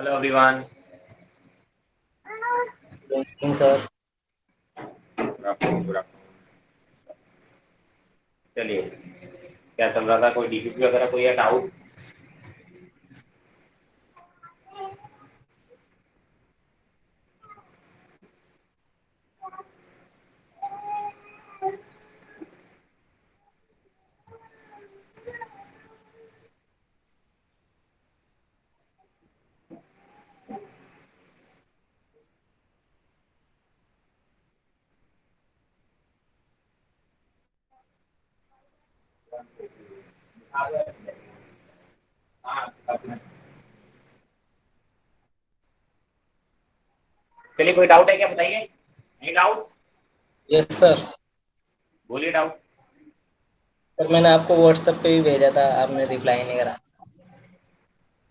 Hello everyone. नहीं sir. Good afternoon, good afternoon. चलिए, क्या चल रहा था? कोई डीपीपी वगैरह कोई है डाउट? चलिए, कोई डाउट है क्या? बताइए। Any doubts? Yes sir. बोलिए डाउट। सर मैंने आपको व्हाट्सएप पे भी भेजा था, आपने रिप्लाई नहीं करा।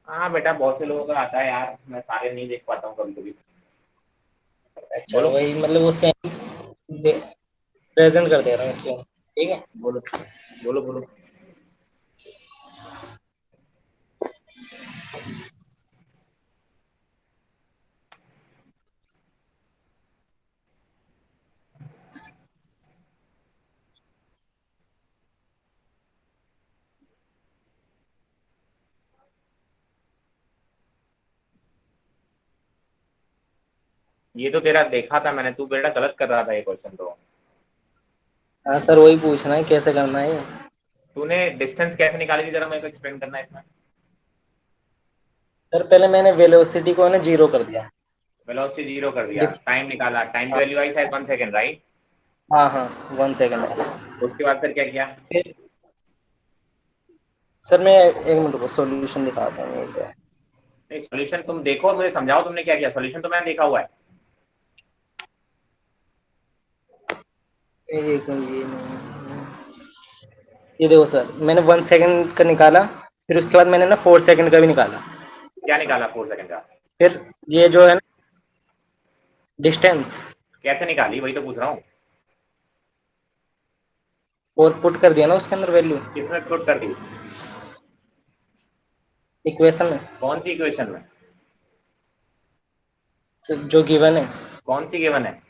हाँ बेटा, बहुत से लोगों का आता है यार, मैं सारे नहीं देख पाता हूँ कभी कभी। अच्छा, बोलो वही मतलब वो सेम प्रेजेंट कर दे रहा हूँ इसलिए। ठीक है। बोलो बोलो बोलो। ये तो तेरा देखा था मैंने, तू बेटा गलत कर रहा था ये क्वेश्चन तो। हाँ सर, वही पूछना है कैसे करना है ये। तूने डिस्टेंस कैसे निकाली थी, जरा मेरे को एक्सप्लेन करना है इसमें। सर पहले मैंने वेलोसिटी को ना जीरो कर दिया। वेलोसिटी जीरो कर दिया, डिफ टाइम निकाला, टाइम की हाँ वैल्यू आई शायद 1 सेकेंड, राइट? हाँ हाँ, 1 सेकंड है। उसके बाद फिर क्या किया? फिर सर मैं एक मिनट को सॉल्यूशन दिखाता हूँ यहीं पे। नहीं, सॉल्यूशन तुम देखो और मुझे समझाओ तुमने क्या किया। सॉल्यूशन तो मैंने देखा हुआ है। एक मिनट, ये नहीं, ये देखो सर, मैंने 1 सेकंड का निकाला। फिर उसके बाद मैंने ना 4 सेकंड का भी निकाला। क्या निकाला 4 सेकेंड का? फिर ये जो है ना डिस्टेंस, कैसे निकाली, वही तो पूछ रहा हूँ। और पुट कर दिया ना उसके अंदर वैल्यू किसमें पुट कर दी? इक्वेशन में। कौन सी इक्वेशन में? जो गिवन है। कौन सी गिवन है?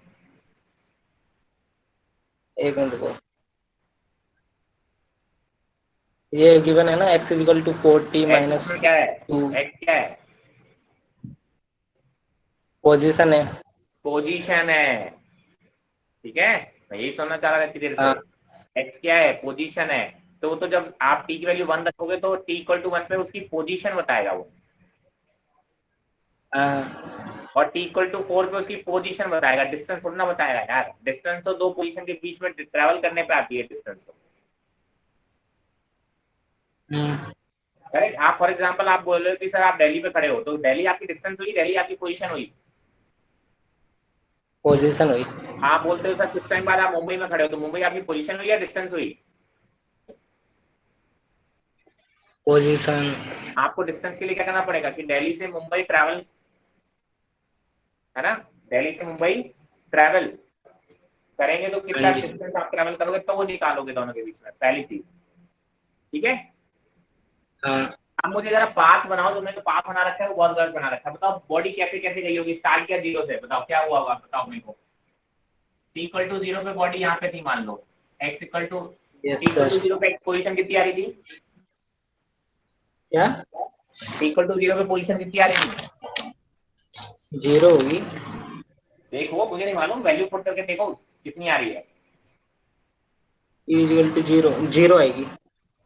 एक मिनट को, ये गिवन है ना, x is equal to 40 x minus इसमें क्या है? 2। एक्स क्या है? पोजीशन है। पोजीशन है। ठीक है, मैं यही सुनना चाह रहा था इतनी देर से। हाँ एक्स क्या है? पोजीशन है। तो जब आप टी की वैल्यू 1 रखोगे तो टी इक्वल टू 1 पे उसकी पोजीशन बताएगा वो। हाँ और टी इक्वल टू 4 पे उसकी पोजीशन बताएगा, डिस्टेंस थोड़ा ना बताएगा यार। डिस्टेंस तो दो पोजीशन के बीच में ट्रैवल करने पे आती है डिस्टेंस तो। करेक्ट। आप फॉर एग्जांपल आप बोल रहे हो कि सर आप दिल्ली पे खड़े हो, तो दिल्ली आपकी डिस्टेंस हुई, दिल्ली आपकी पोजीशन हुई। पोजीशन हुई। आप बोलते हो सर कुछ टाइम बाद आप मुंबई में खड़े हो, तो मुंबई आपकी पोजीशन हुई या डिस्टेंस हुई? पोजीशन। आपको डिस्टेंस के लिए क्या करना पड़ेगा कि दिल्ली से मुंबई ट्रैवल, है ना? दिल्ली से मुंबई ट्रैवल करेंगे तो हाँ कितना जी। डिस्टेंस आप ट्रैवल करोगे तो वो निकालोगे दोनों के बीच में, पहली चीज। ठीक है। हाँ, अब मुझे जरा पाथ बनाओ, तुमने जो पाथ बना रखा है वो बहुत गलत बना रखा है। बताओ बॉडी कैसे कैसे गई होगी, स्टार्ट किया जीरो से, बताओ क्या हुआ होगा, बताओ मेरे को। टी इक्वल टू जीरो पे बॉडी यहाँ पे थी मान लो। X equal to yes T equal to sir. Zero पे एक्स पोजीशन कितनी आ रही थी? क्या? टी इक्वल टू जीरो पे पोजीशन कितनी आ रही थी? जीरो होगी। देखो, मुझे नहीं मालूम, वैल्यू पुट करके देखो कितनी आ रही है। इजिकल टू जीरो, जीरो आएगी।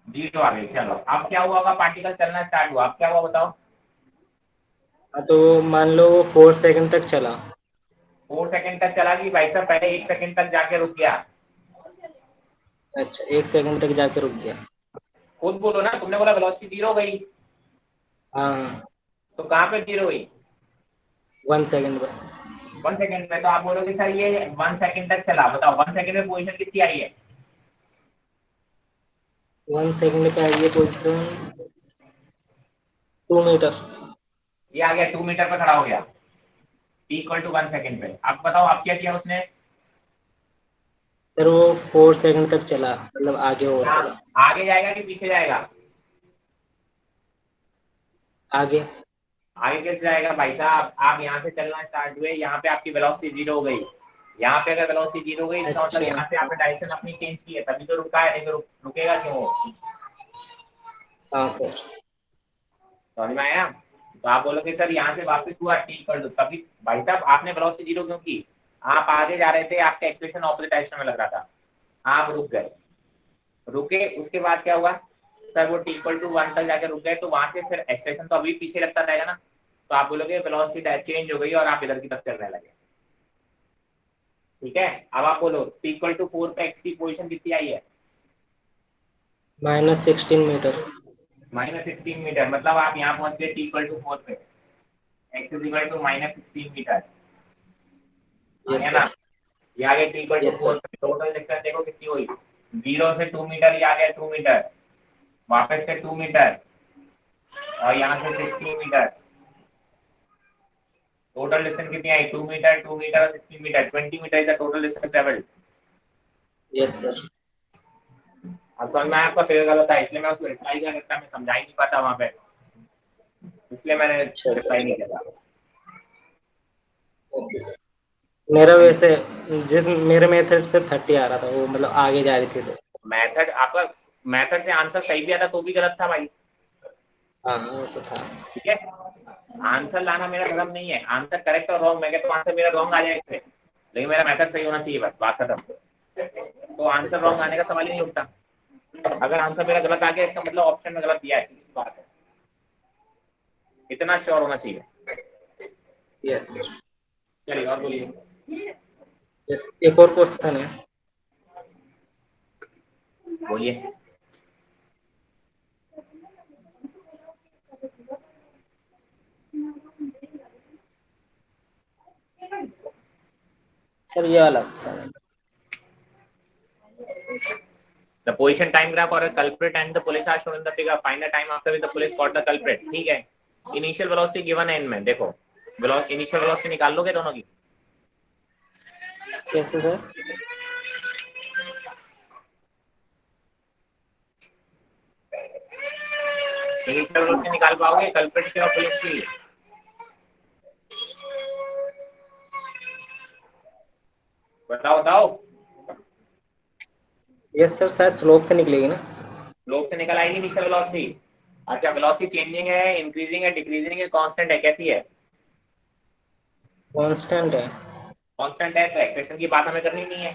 जीरो आ गई, चलो। अब क्या हुआ होगा, पार्टिकल चलना स्टार्ट हुआ, अब क्या हुआ बताओ। हाँ तो मान लो 4 सेकंड तक चला। 4 सेकेंड तक चला गई भाई साहब, पहले 1 सेकेंड तक जाके रुक गया। अच्छा, 1 सेकंड तक जाके रुक गया। खुद बोलो ना, तुमने बोला वेलोसिटी जीरो गई, हाँ, तो कहाँ पे जीरो हुई? 1 सेकंड पर। 1 सेकेंड में। तो आप बोलोगे सर ये 1 सेकेंड तक चला, बताओ 1 सेकेंड में पोजीशन कितनी आई है? 1 सेकंड पे आई है पोजिशन 2 मीटर। ये आ गया 2 मीटर पे खड़ा हो गया, इक्वल टू 1 सेकेंड पे। अब बताओ आप क्या किया उसने? सर वो 4 सेकंड तक चला, मतलब आगे और हाँ, चला। आगे जाएगा कि पीछे जाएगा? आगे। आगे कैसे जाएगा भाई साहब, आप यहाँ से चलना स्टार्ट हुए, यहाँ पे आपकी वेलोसिटी जीरो हो गई, यहाँ पे अगर वेलोसिटी जीरो हो गई इसका मतलब अच्छा। यहाँ से आपने डायरेक्शन अपनी चेंज की है, तभी तो रुका है, नहीं तो रुकेगा क्यों वो? हाँ सर। समझ में आया? तो आप बोलोगे सर यहाँ से वापस हुआ ठीक कर दो, सभी भाई साहब आपने वेलोसिटी जीरो क्यों की? आप आगे जा रहे थे, आपका एक्सप्रेशन ऑपोजिट डायरेक्शन में लग रहा था, आप रुक गए, रुके उसके बाद क्या हुआ सर, वो टी इक्वल टू 1 तक जाकर रुक गए, तो वहां से फिर एक्सप्रेशन तो अभी पीछे लगता रहेगा ना, तो आप बोलोगे वेलोसिटी चेंज हो गई और आप इधर की तरफ चलने लगे। ठीक है, अब आप बोलो टी इक्वल टू 4 पे एक्स की पोजीशन कितनी आई है? -16 मीटर। -16 मीटर, मतलब आप यहाँ पहुंच गए टी इक्वल टू 4 पे, x is equal to -16 metre, आ यस गया ना? सर। ये आ गया T equal to yes 4 sir. पे, टोटल डिस्टेंस देखो कितनी हुई, 0 से 2 मीटर, ये आ गया 2 मीटर, वापस से 2 मीटर, और यहाँ से 16 मीटर, टोटल डिस्टेंस कितनी आई? 2 मीटर, 2 मीटर और 16 metre, 20 metre is the total distance travelled. Yes sir. अब समझ में आया आपका फिगर गलत था, इसलिए मैं उसको रिप्लाई क्या करता, मैं समझा ही नहीं पाता वहां पे, इसलिए मैंने अच्छा रिप्लाई सर। नहीं किया। Okay sir. मेरा हाँ जी, वैसे जिस मेरे मेथड से 30 आ रहा था, वो मतलब आगे जा रही थी तो। मेथड आपका, मेथड से आंसर सही भी आता तो भी गलत था भाई। हाँ वो तो था। ठीक है, आंसर लाना मेरा धर्म नहीं है, आंसर करेक्ट और रॉन्ग, मैं कहता हूँ आंसर मेरा रॉन्ग आ जाए इससे, लेकिन मेरा मेथड सही होना चाहिए, बस बात खत्म। तो आंसर यस रॉन्ग सर। आने का सवाल ही नहीं उठता, अगर आंसर मेरा गलत आ गया इसका मतलब ऑप्शन में गलत दिया है, सीधी सी बात है, इतना श्योर होना चाहिए। Yes sir. चलिए और बोलिए। यस, एक और क्वेश्चन है। बोलिए। सर ये वाला क्वेश्चन है। The position time graph or a culprit and the police are shown in the figure. Find the time after which the police caught the culprit. ठीक है, इनिशियल वेलोसिटी गिवन है इनमें, देखो इनिशियल वेलोसिटी निकाल लोगे दोनों की? कैसे सर? इनिशियल वेलोसिटी निकाल पाओगे कल्प्रिट की और पुलिस की? बताओ बताओ। यस सर, शायद स्लोप से निकलेगी ना। स्लोप से निकल आएगी इनिशियल वेलोसिटी। अच्छा, वेलोसिटी चेंजिंग है, इंक्रीजिंग है, डिक्रीजिंग है, कांस्टेंट है, कैसी है? कांस्टेंट है। कांस्टेंट है, तो एक्सप्रेशन की बात हमें करनी नहीं है।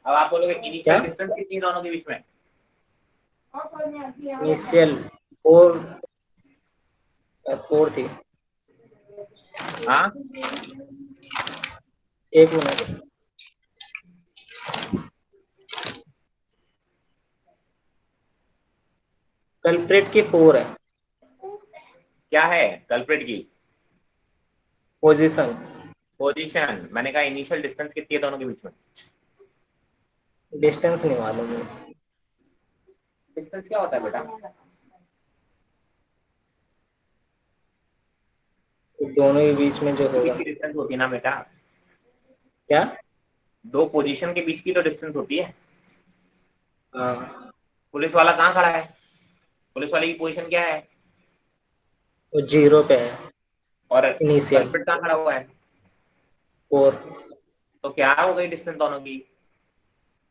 अब आप बोलोगे क्या? इनिशियल डिस्टेंस कितनी है दोनों के बीच में? इनिशियल 4, शायद 4 थी। हाँ, 1 मिनट। कल्प्रिट की 4 है। क्या है कल्प्रिट की? पोजीशन। पोजीशन, मैंने कहा इनिशियल डिस्टेंस कितनी है दोनों के बीच में? डिस्टेंस नहीं मालूम है। डिस्टेंस क्या होता है बेटा? सिर्फ दोनों के बीच में जो बीच होगा। की डिस्टेंस होती है ना बेटा, क्या? दो पोजीशन के बीच की तो डिस्टेंस होती है। हाँ, पुलिस वाला कहाँ खड़ा है? पुलिस वाले की पोजीशन क्या है? वो 0 पे है। और इनिशियल कल्प्रिट कहाँ खड़ा हुआ है? 4। तो क्या हो गई डिस्टेंस दोनों की?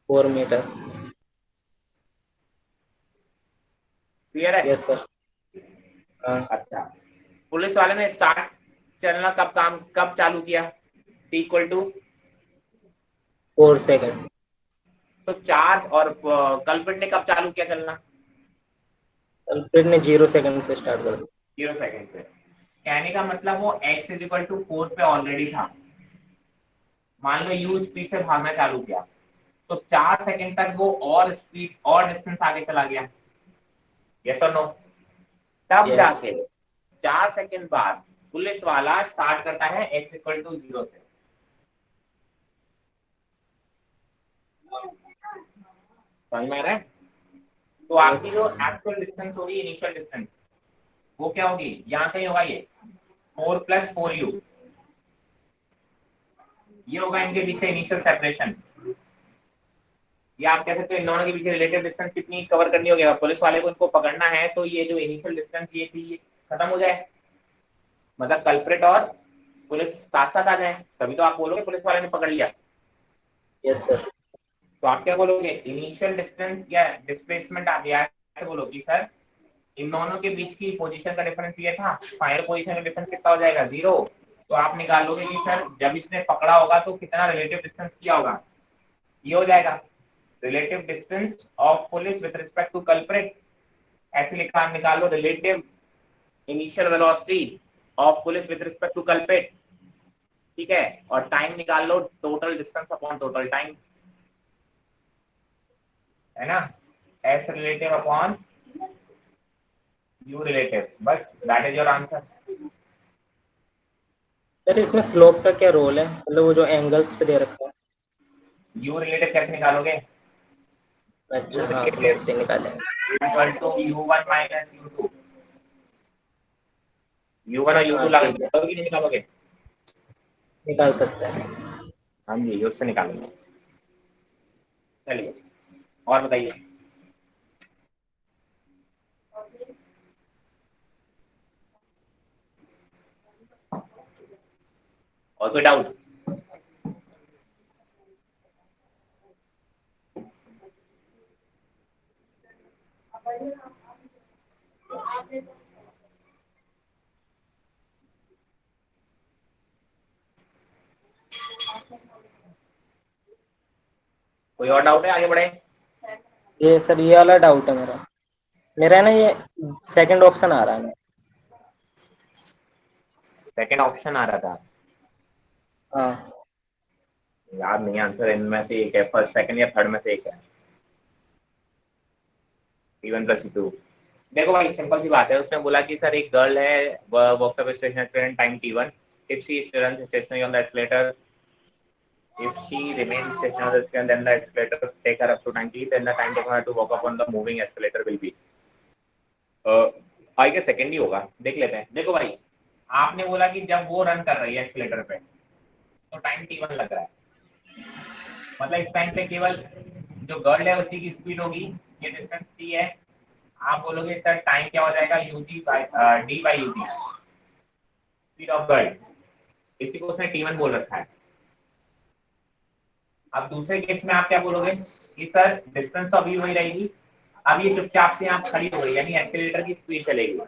4 मीटर। क्लियर है? Yes sir. हाँ। अच्छा, पुलिस वाले ने स्टार्ट चलना कब चालू किया? T equal to 4 second. तो चार्ज, और कल्प्रिट ने कब चालू किया चलना? कल्प्रिट ने 0 सेकंड से स्टार्ट कर दिया। 0 सेकेंड से। कहने का मतलब वो एक्स इज इक्वल टू 4 पे ऑलरेडी था, मान लो यू स्पीड से भागना चालू किया, तो 4 सेकंड तक वो और स्पीड और डिस्टेंस आगे चला गया, यस और नो? तब यस। जाके 4 सेकंड बाद पुलिस वाला स्टार्ट करता है एक्स इक्वल टू 0 से। समझ में आ रहा है? तो यस। आपकी जो एक्चुअल डिस्टेंस होगी इनिशियल डिस्टेंस, वो क्या होगी? यहाँ कहीं होगा ये 4 + 4u, ये होगा इनके बीच का इनिशियल सेपरेशन। या आप कह सकते हो इन दोनों के बीच रिलेटिव डिस्टेंस कितनी कवर करनी होगी, पुलिस वाले को इनको पकड़ना है, तो ये जो इनिशियल डिस्टेंस ये थी ये खत्म हो जाए, मतलब कल्प्रिट और पुलिस साथ साथ आ जाए, तभी तो आप बोलोगे पुलिस वाले ने पकड़ लिया। Yes sir. तो आप क्या बोलोगे, इनिशियल डिस्टेंस या डिस्प्लेसमेंट, आप ऐसे बोलो कि सर इन दोनों के बीच की पोजीशन का डिफरेंस ये था, फाइनल पोजीशन का डिफरेंस कितना हो जाएगा, 0। तो आप निकालोगे कि सर जब इसने पकड़ा होगा तो कितना रिलेटिव डिस्टेंस किया होगा, ये हो जाएगा relative distance of police with respect to culprit. ऐसे लिखा निकालो relative initial velocity of police with respect to culprit, ठीक है, और टाइम निकाल लो total distance upon total time, है ना, S relative upon U relative, बस that is your answer. Sir इसमें स्लोप का क्या रोल है, मतलब वो जो एंगल्स पे दे रखा है? यू रिलेटिव कैसे निकालोगे, अच्छा यू हाँ, स्लोप रिलेटिव से निकाले। Equal to u1 minus u2, u1 और हाँ u2 ठीक है, निकालोगे कि नहीं निकालोगे, निकाल सकते हैं। हाँ जी उससे निकालोगे। चलिए और बताइए, और कोई डाउट। कोई और डाउट है, आगे बढ़े। ये सर ये वाला डाउट है मेरा, मेरा है ना ये सेकंड ऑप्शन आ रहा है। सेकंड ऑप्शन आ रहा था, हाँ याद नहीं, आंसर इनमें से एक है, फर्स्ट सेकंड या थर्ड में से एक है, T1 प्लस T2। देखो भाई सिंपल सी बात है, उसने बोला कि सर एक गर्ल है, works up station time T1, if she run stationary on the escalator, if she remains stationary then the escalator take her up to 90, then the time taken her to walk up on the moving escalator will be, आई के second ही होगा, देख लेते हैं। देखो भाई आपने बोला कि जब वो रन कर रही है एस्केलेटर पे तो टाइम T1 लग रहा है, मतलब इस टाइम पे केवल जो गर्ल है उसी की स्पीड होगी, ये डिस्टेंस t है, आप बोलोगे सर टाइम क्या हो जाएगा, UG D by UT, speed of girl, इसी को उसने T1 बोल रखा है। अब दूसरे केस में आप क्या बोलोगे कि सर डिस्टेंस तो अभी वही रहेगी, अब ये चुपचाप से यहाँ खड़ी हो गई, यानी एस्केलेटर की स्पीड चलेगी,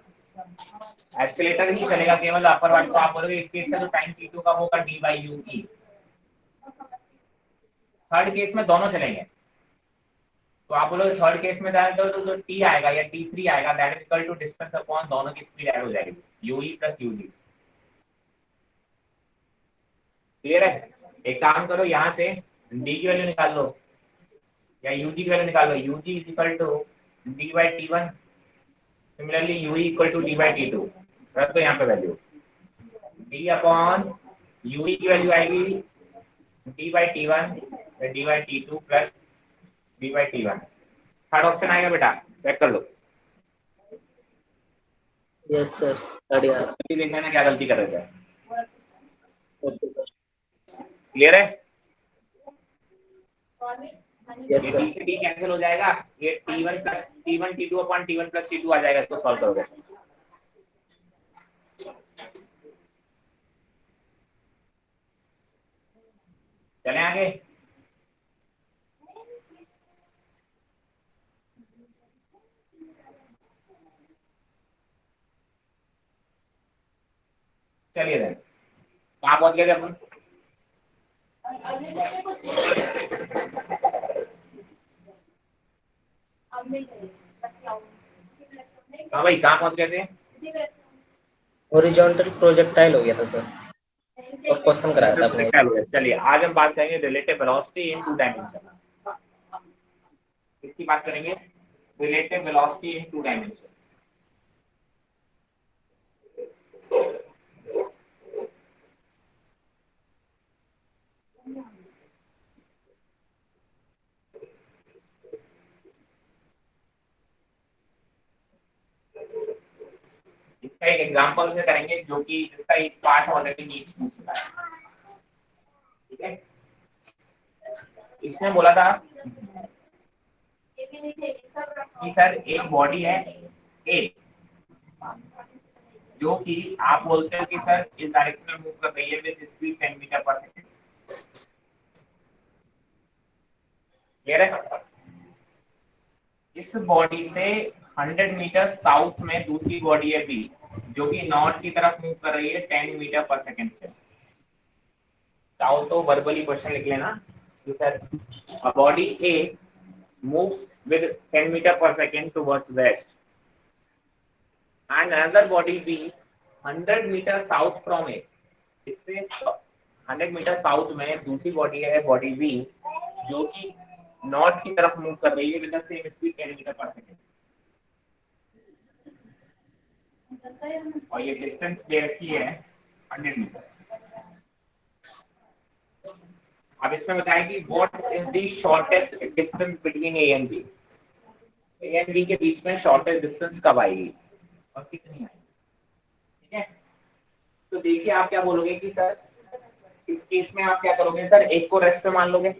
एस्केलेटर ही चलेगा केवल अपर वाले, तो आप बोलोगे इस केस का जो टाइम T2 का होगा D by you E. Third case में दोनों चलेंगे, तो आप बोलोगे थर्ड केस में तो जो टी आएगा या T3 आएगा that is equal to distance upon दोनों की स्पीड ऐड हो जाएगी, यूई प्लस यूजी। क्लियर है, एक काम करो यहाँ से डी की वैल्यू निकाल लो या यूजी की वैल्यू निकाल लो, UG is equal to D by T1, similarly UE equal to D by T2, रख दो यहाँ पे वैल्यू, डी अपॉन यूई की वैल्यू आएगी D by T1 D by T2 plus D by T1। Third option आएगा बेटा, check कर लो, yes sir, बढ़िया। जल्दी देख लेना क्या गलती कर रहे थे। Okay sir. क्लियर है, यस ये सर। डी से डी कैंसिल हो जाएगा, ये T1 plus T1 T2 upon T1 plus T2 आ जाएगा, इसको सॉल्व करोगे। चलें आगे, चलिए देन, कहाँ पहुंच गए थे अपन, हाँ भाई कहाँ पहुंच गए थे, हॉरिजॉन्टल प्रोजेक्टाइल हो गया था सर, और क्वेश्चन कराया था आपने। चलिए आज हम बात करेंगे relative velocity in two dimension, इसकी बात करेंगे, relative velocity in two dimension. इसका एक एग्जांपल से करेंगे जो कि जिसका एक पार्ट ऑलरेडी नीड पूछ चुका है, ठीक है। इसने बोला था कि सर एक बॉडी है ए, जो कि आप बोलते हो कि सर इस डायरेक्शन में मूव कर रही है with speed 10 metre per second. Clear है? इस बॉडी से 100 मीटर साउथ में दूसरी बॉडी है बी, जो कि नॉर्थ की तरफ मूव कर रही है 10 मीटर पर सेकंड से। चाहो तो वर्बली क्वेश्चन लिख लेना कि sir a body A moves with 10 meter per second towards west and another body B 100 meter south from it। इससे 100 मीटर साउथ में दूसरी बॉडी है बॉडी बी, जो कि नॉर्थ की तरफ मूव कर रही है with the same speed 10 metre per second. और ये डिस्टेंस दे रखी है 100 मीटर। अब इसमें बताया कि what is the shortest distance between A and B. A and B के बीच में शॉर्टेस्ट डिस्टेंस कब आएगी और कितनी आएगी। ठीक है, तो देखिए आप क्या बोलोगे कि सर इस केस में आप क्या करोगे, सर एक को रेस्ट पे मान लोगे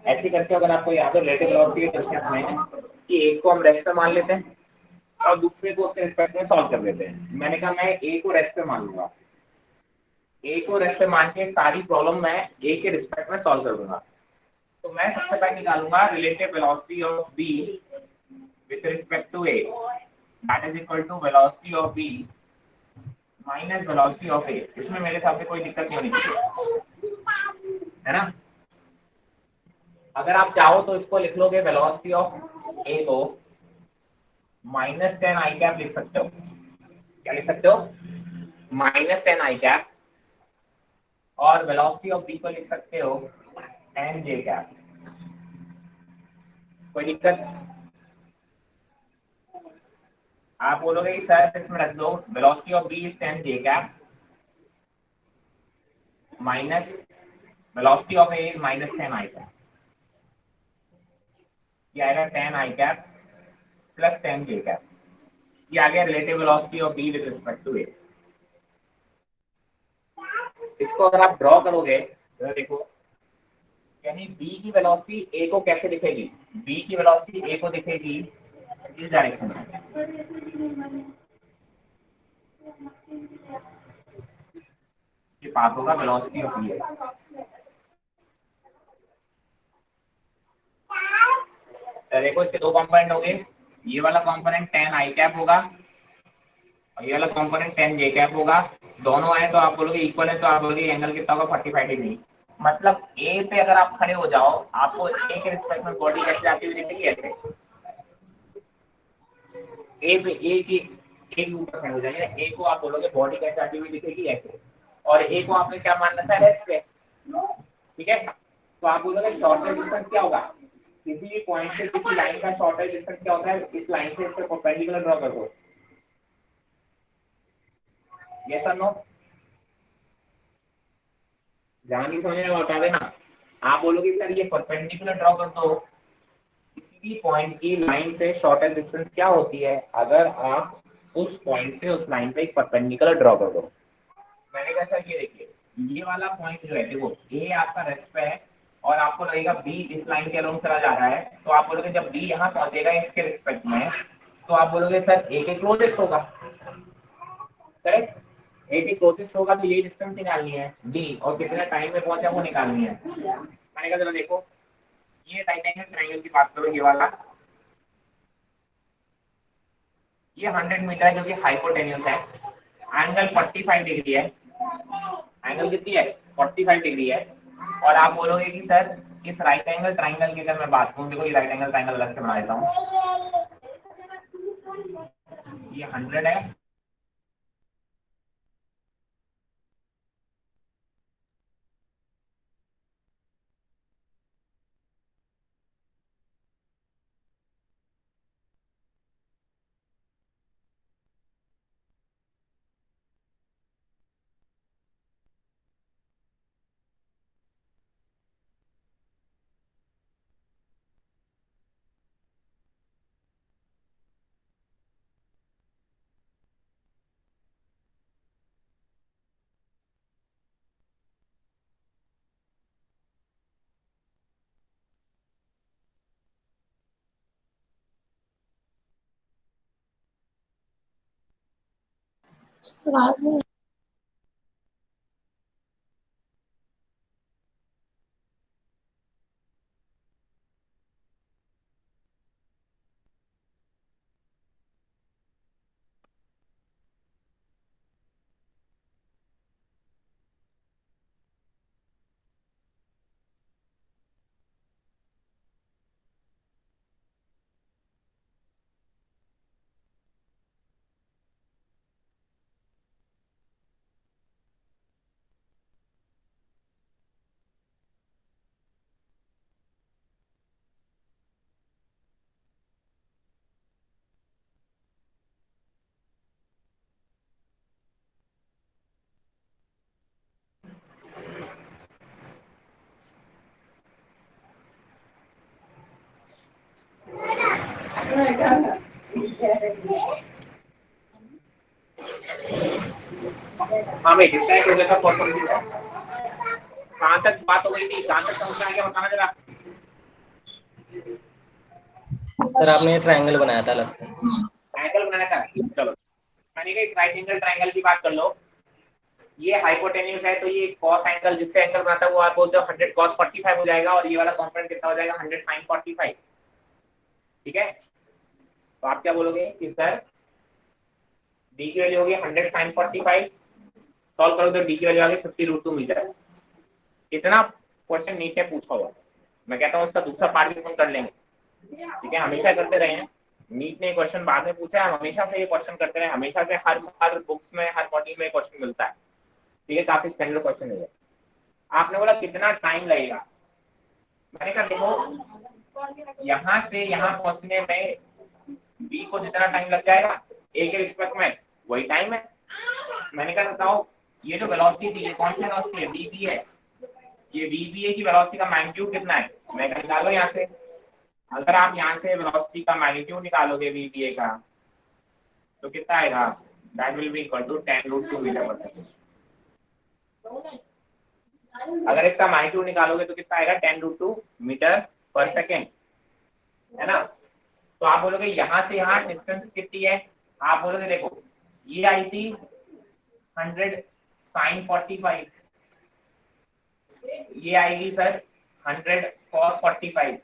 ऐसे करके। अगर आपको याद हो रिलेटिव वेलोसिटी के कंसेप्ट में कि एक को हम रेस्ट पे मान लेते हैं और दूसरे को उसके रिस्पेक्ट में सॉल्व कर देते हैं। मैंने कहा मैं ए को रेस्ट पे मान लूंगा, ए को रेस्ट पे मान के सारी प्रॉब्लम मैं ए के रिस्पेक्ट में सॉल्व कर दूंगा। तो मैं सबसे पहले निकालूंगा relative velocity of B with respect to A, that is equal to velocity of B minus velocity of A. इसमें मेरे हिसाब से कोई दिक्कत नहीं होनी चाहिए, है ना। अगर आप चाहो तो इसको लिख लोगे वेलोसिटी ऑफ ए को -10 आई कैप लिख सकते हो। क्या लिख सकते हो? -10 आई कैप। और वेलोसिटी ऑफ बी को लिख सकते हो 10 जे कैप। कोई दिक्कत? आप बोलोगे कि सर इसमें रख दो velocity of B is 10 J cap minus velocity of A is -10 I cap. ये आएगा 10 I cap plus 10 J cap. ये आ गया relative velocity of B with respect to A. इसको अगर आप ड्रॉ करोगे तो देखो, यानी बी की वेलोसिटी ए को कैसे दिखेगी, बी की वेलोसिटी ए को दिखेगी इस डायरेक्शन में। ये पाथ होगा वेलोसिटी ऑफ बी है। तो देखो इसके दो कंपोनेंट होंगे, ये वाला कंपोनेंट 10 आई कैप होगा और ये वाला कंपोनेंट 10 जे कैप होगा। दोनों आए तो आप बोलोगे इक्वल है, तो आप बोलोगे एंगल कितना होगा 45 डिग्री। मतलब ए पे अगर आप खड़े हो जाओ आपको ए के रिस्पेक्ट में बॉडी कैसे जाती हुई दिखेगी, ऐसे। ए पे ए की ए के ऊपर खड़े हो जाइए, ए को आप बोलोगे बॉडी कैसे आती हुई दिखेगी, ऐसे। और ए को आपने क्या मानना था, रेस्ट पे। ठीक है, तो आप बोलोगे शॉर्टेस्ट डिस्टेंस क्या होगा, किसी भी पॉइंट से किसी लाइन का शॉर्टेस्ट डिस्टेंस क्या होता है, इस लाइन से इस पे परपेंडिकुलर ड्रॉ कर दो। यस और नो? जहां नहीं समझ में बता देना। आप बोलोगे सर ये परपेंडिकुलर ड्रॉ कर दो, किसी भी पॉइंट की लाइन से शॉर्टेस्ट डिस्टेंस क्या होती है अगर आप उस पॉइंट से उस लाइन पे एक परपेंडिकुलर ड्रॉ कर दो। मैंने कहा सर ये देखिए, ये वाला पॉइंट जो है देखो, ए आपका रेस्ट पे है और आपको लगेगा बी इस लाइन के अलोंग चला जा रहा है, तो आप बोलोगे जब बी यहाँ पहुंचेगा इसके रिस्पेक्ट में, तो आप बोलोगे सर ए के क्लोजेस्ट होगा। करेक्ट, ए के क्लोजेस्ट होगा तो ये डिस्टेंस निकालनी है डी, और कितने टाइम में पहुंचा वो निकालनी है। मैंने कहा चलो देखो, ये राइट एंगल ट्रायंगल की बात करो, ये वाला, ये 100 मीटर है जो कि हाइपोटेन्यूस है, एंगल 45 डिग्री है। एंगल कितनी है, 45 डिग्री है। और आप बोलोगे कि सर इस राइट एंगल ट्रायंगल की अगर मैं बात करूं, देखो ये राइट एंगल ट्रायंगल अलग से बना देता हूं, ये 100 है, आवाज नहीं। हाँ भाई डिस्कनेक्ट हो गया था फोटो। कहाँ तक बात हो गई थी, कहाँ तक समझ में आ गया बताना जरा। सर आपने ये ट्रायंगल बनाया था अलग से। ट्रायंगल बनाया था, चलो मैंने कहा इस राइट एंगल ट्रायंगल की बात कर लो। ये हाइपोटेन्यूज है तो ये कॉस एंगल जिससे एंगल बनाता है वो आप बोलते हो 100 cos 45 हो जाएगा, और ये वाला कंपोनेंट कितना हो जाएगा 100 sin 45। ठीक है, तो आप क्या बोलोगे कि सर डी की वैल्यू होगी 100 sin 45, सॉल्व करो तो डी की वैल्यू आ गई 50√2 मीटर। इतना क्वेश्चन नीट ने पूछा हुआ, मैं कहता हूँ इसका दूसरा पार्ट भी हम कर लेंगे। ठीक है, हमेशा करते रहे हैं, नीट ने क्वेश्चन बाद में पूछा है, हम हमेशा से ये क्वेश्चन करते रहे, हमेशा से हर बुक्स में हर मॉड्यूल में क्वेश्चन मिलता है। ठीक है, काफी स्टैंडर्ड क्वेश्चन है। आपने बोला कितना टाइम लगेगा, मैंने कहा देखो यहाँ से यहाँ पहुंचने में बी को जितना टाइम लग जाएगा ए के रिस्पेक्ट में वही टाइम है। मैंने कहा बताओ ये जो वेलोसिटी थी ये कौन सी वेलोसिटी है, वी बी है, ये वी बी ए की वेलोसिटी का मैग्नीट्यूड कितना है, मैं निकालो यहाँ से। अगर आप यहाँ से वेलोसिटी का मैग्नीट्यूड निकालोगे वी बी ए का तो कितना आएगा, that will be equal to 10√2 metre per second. अगर इसका मैग्नीट्यूड निकालोगे तो कितना आएगा 10√2 मीटर पर सेकेंड, है ना। तो आप बोलोगे यहाँ से यहाँ डिस्टेंस कितनी है, आप बोलोगे देखो ये आई थी 100 sin 45, ये आएगी सर 100 cos 45,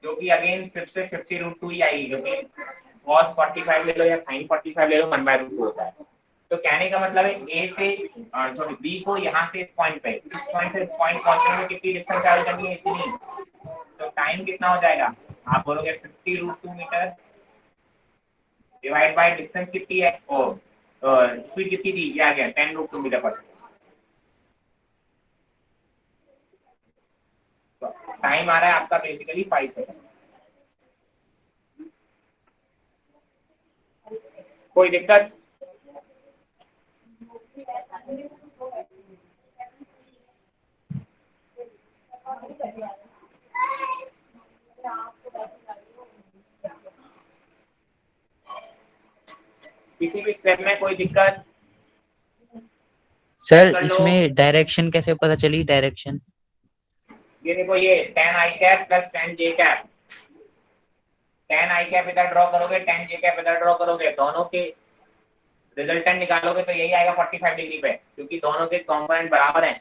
जो कि अगेन फिर से 50√2 ही आएगी, क्योंकि cos 45 ले लो या sin 45 ले लो 1/√2 होता है। तो कहने का मतलब है ए से सॉरी बी को यहाँ से इस पॉइंट से इस पॉइंट पहुंचने में कितनी डिस्टेंस ट्रैवल करनी है, इतनी। तो टाइम कितना हो जाएगा, आप बोलोगे 50√2 मीटर डिवाइड बाय डिस्टेंस कितनी है, ओ स्पीड कितनी थी, ये आ गया 10√2 मीटर पर सेकंड। तो टाइम आ रहा है आपका बेसिकली 5 सेकंड। कोई दिक्कत, किसी भी स्टेप में कोई दिक्कत सर कर लो। इसमें डायरेक्शन कैसे पता चली, डायरेक्शन? ये देखो ये tan i cap plus tan j cap, tan i cap इधर ड्रॉ करोगे tan j कैप इधर ड्रॉ करोगे, दोनों के रिजल्टेंट निकालोगे तो यही आएगा 45 डिग्री पे, क्योंकि दोनों के कंपोनेंट बराबर हैं,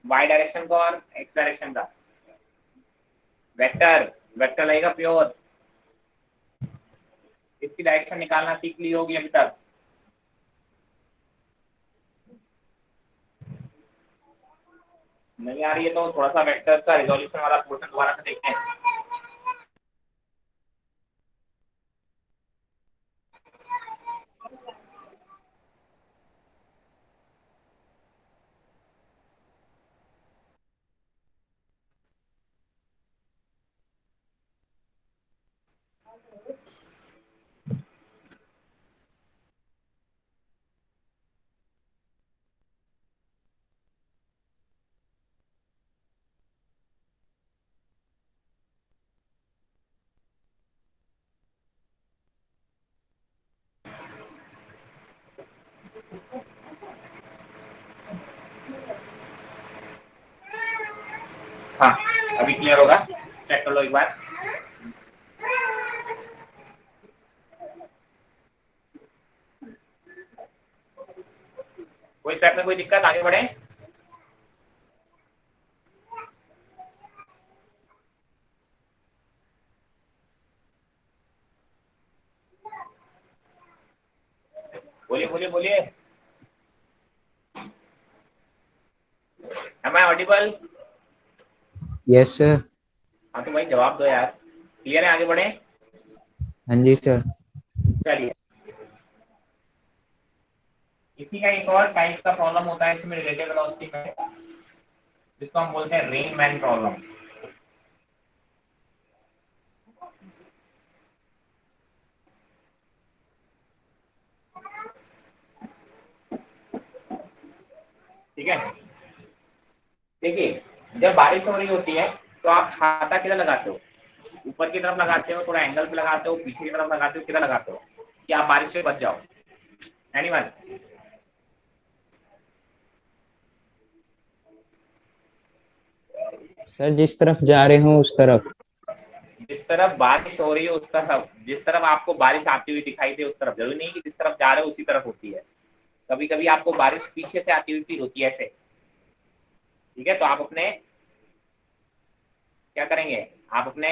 y डायरेक्शन का और x डायरेक्शन का। वेक्टर वेक्टर लगेगा प्योर, इसकी डायरेक्शन निकालना सीख ली होगी अभी तक। नहीं आ रही है तो थोड़ा सा वेक्टर्स का रिजोल्यूशन वाला पोर्शन दोबारा से देखते हैं। हाँ अभी क्लियर होगा, चेक कर लो एक बार। कोई स्टेप में कोई दिक्कत, आगे बढ़े। बोलिए बोलिए बोलिए। Am I audible? Yes sir. हाँ तो भाई जवाब दो यार। क्लियर है, आगे बढ़े। हाँ जी सर। चलिए, इसी का एक और टाइप का प्रॉब्लम होता है इसमें रिलेटिव वेलोसिटी में, जिसको हम बोलते हैं रेन मैन प्रॉब्लम। ठीक है, देखिए जब बारिश हो रही होती है तो आप छाता किधर लगाते हो? ऊपर की तरफ लगाते हो, थोड़ा एंगल पे लगाते हो, पीछे की तरफ लगाते हो, किधर लगाते हो कि आप बारिश से बच जाओ? एनीवन? सर जिस तरफ जा रहे हो उस तरफ। जिस तरफ बारिश हो रही है उस तरफ, जिस तरफ आपको बारिश आती हुई दिखाई दे उस तरफ। जरूरी नहीं कि जिस तरफ जा रहे हो उसी तरफ होती है, कभी कभी आपको बारिश पीछे से आती हुई फील होती है ऐसे। ठीक है, तो आप अपने क्या करेंगे, आप अपने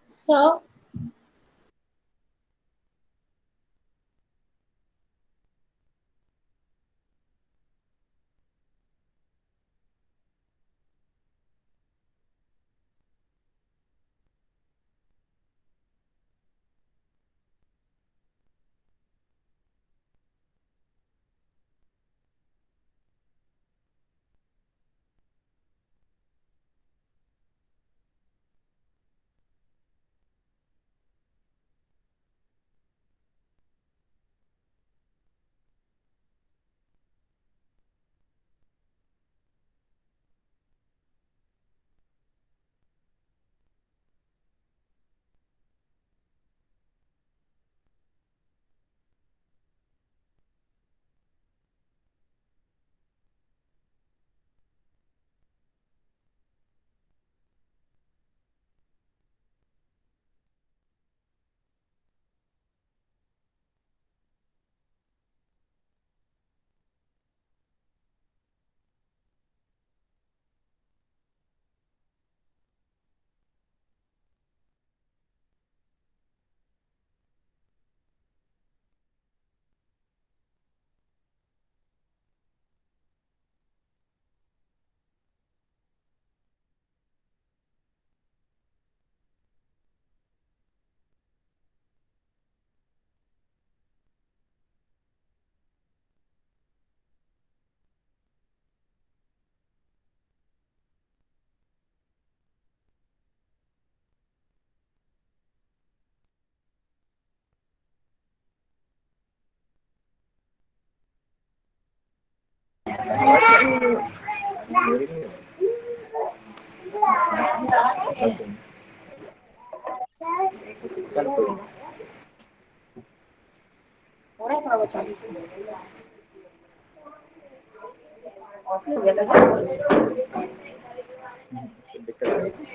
So,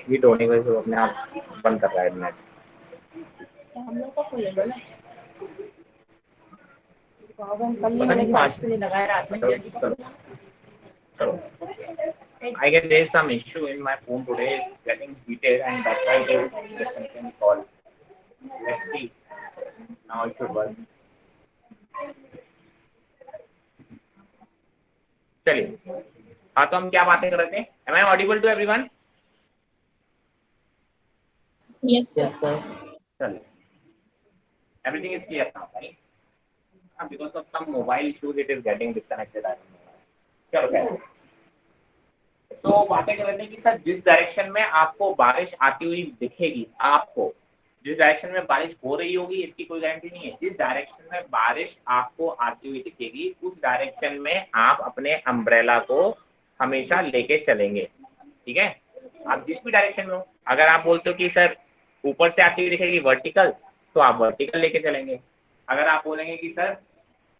हीट होने की वजह से अपने आप बंद कर रहा है नेट। हम लोग का कोई है ना पता नहीं आज लगाया रात में चलो, I guess there is some issue in my phone today. It's getting heated and that's why it is disconnecting the call. Let's see. Now it should work. चलिए, हाँ तो हम क्या बातें कर रहे थे? Am I audible to everyone? Yes, sir. Yes, sir. चलिए, everything is clear now, right? because of some mobile issues it is getting disconnected. चलो खैर, तो बातें कर रहे थे कि सर जिस डायरेक्शन में आपको बारिश आती हुई दिखेगी, आपको जिस डायरेक्शन में बारिश हो रही होगी इसकी कोई गारंटी नहीं है। जिस डायरेक्शन में बारिश आपको आती हुई दिखेगी उस डायरेक्शन में आप अपने अम्ब्रेला को हमेशा लेके चलेंगे, ठीक है। आप जिस भी डायरेक्शन में हो, अगर आप बोलते हो कि सर ऊपर से आती हुई दिखेगी वर्टिकल, तो आप वर्टिकल लेके चलेंगे। अगर आप बोलेंगे कि सर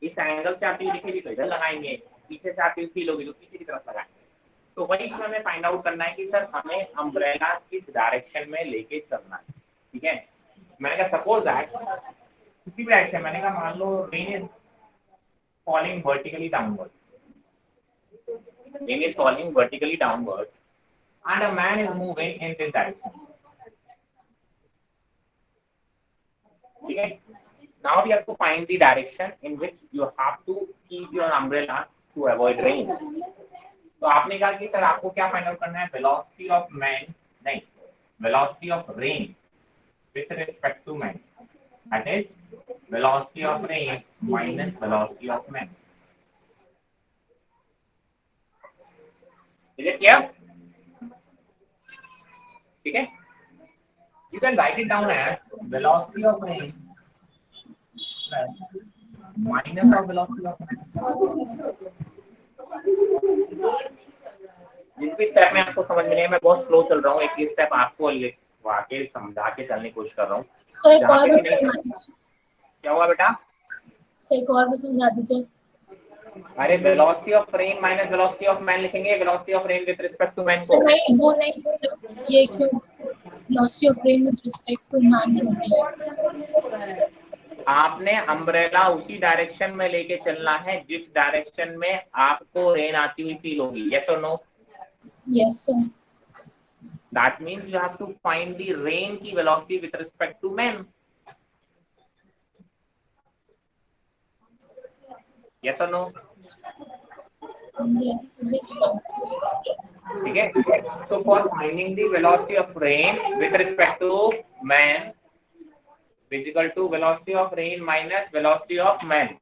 इस एंगल से आती हुई दिखेगी तो इधर लगाएंगे, पीछे से आती हुई फील होगी तो पीछे की तरफ लगाएंगे। तो वही इसमें हमें फाइंड आउट करना है कि सर हमें अम्ब्रेला किस डायरेक्शन में लेके चलना है, ठीक है। मैंने कहा सपोज दैट किसी भी डायरेक्शन, मैंने कहा मान लो rain is falling vertically downwards, rain is falling vertically downwards and a man is moving in this direction, ठीक है। Now we have to find the direction in which you have to keep your umbrella to avoid rain. तो आपने कहा कि sir आपको क्या find out करना है, वेलोसिटी ऑफ मैन, नहीं, velocity of rain with respect to man, that is velocity of rain minus velocity of man. Is it clear? ठीक है, you can write it down as velocity of rain plus minus of velocity of man. जिस भी step में आपको समझ में नहीं है, मैं बहुत स्लो चल रहा हूँ, एक स्टेप आपको वाकई समझा के चलने की कोशिश कर रहा हूँ। एक और भी समझा दीजिए। क्या हुआ बेटा? एक और भी समझा दीजिए। अरे velocity of rain minus velocity of man लिखेंगे, velocity of rain with respect to man को। सर नहीं, वो नहीं, ये क्यों velocity of rain with respect to man क्यों दिया? आपने अम्ब्रेला उसी डायरेक्शन में लेके चलना है जिस डायरेक्शन में आपको रेन आती हुई फील होगी। यस और no? Yes sir. That means you have to find the rain की velocity with respect to man. Yes or no? Yes sir. ठीक है, so for finding the velocity of rain with respect to man is equal to velocity of rain minus velocity of man.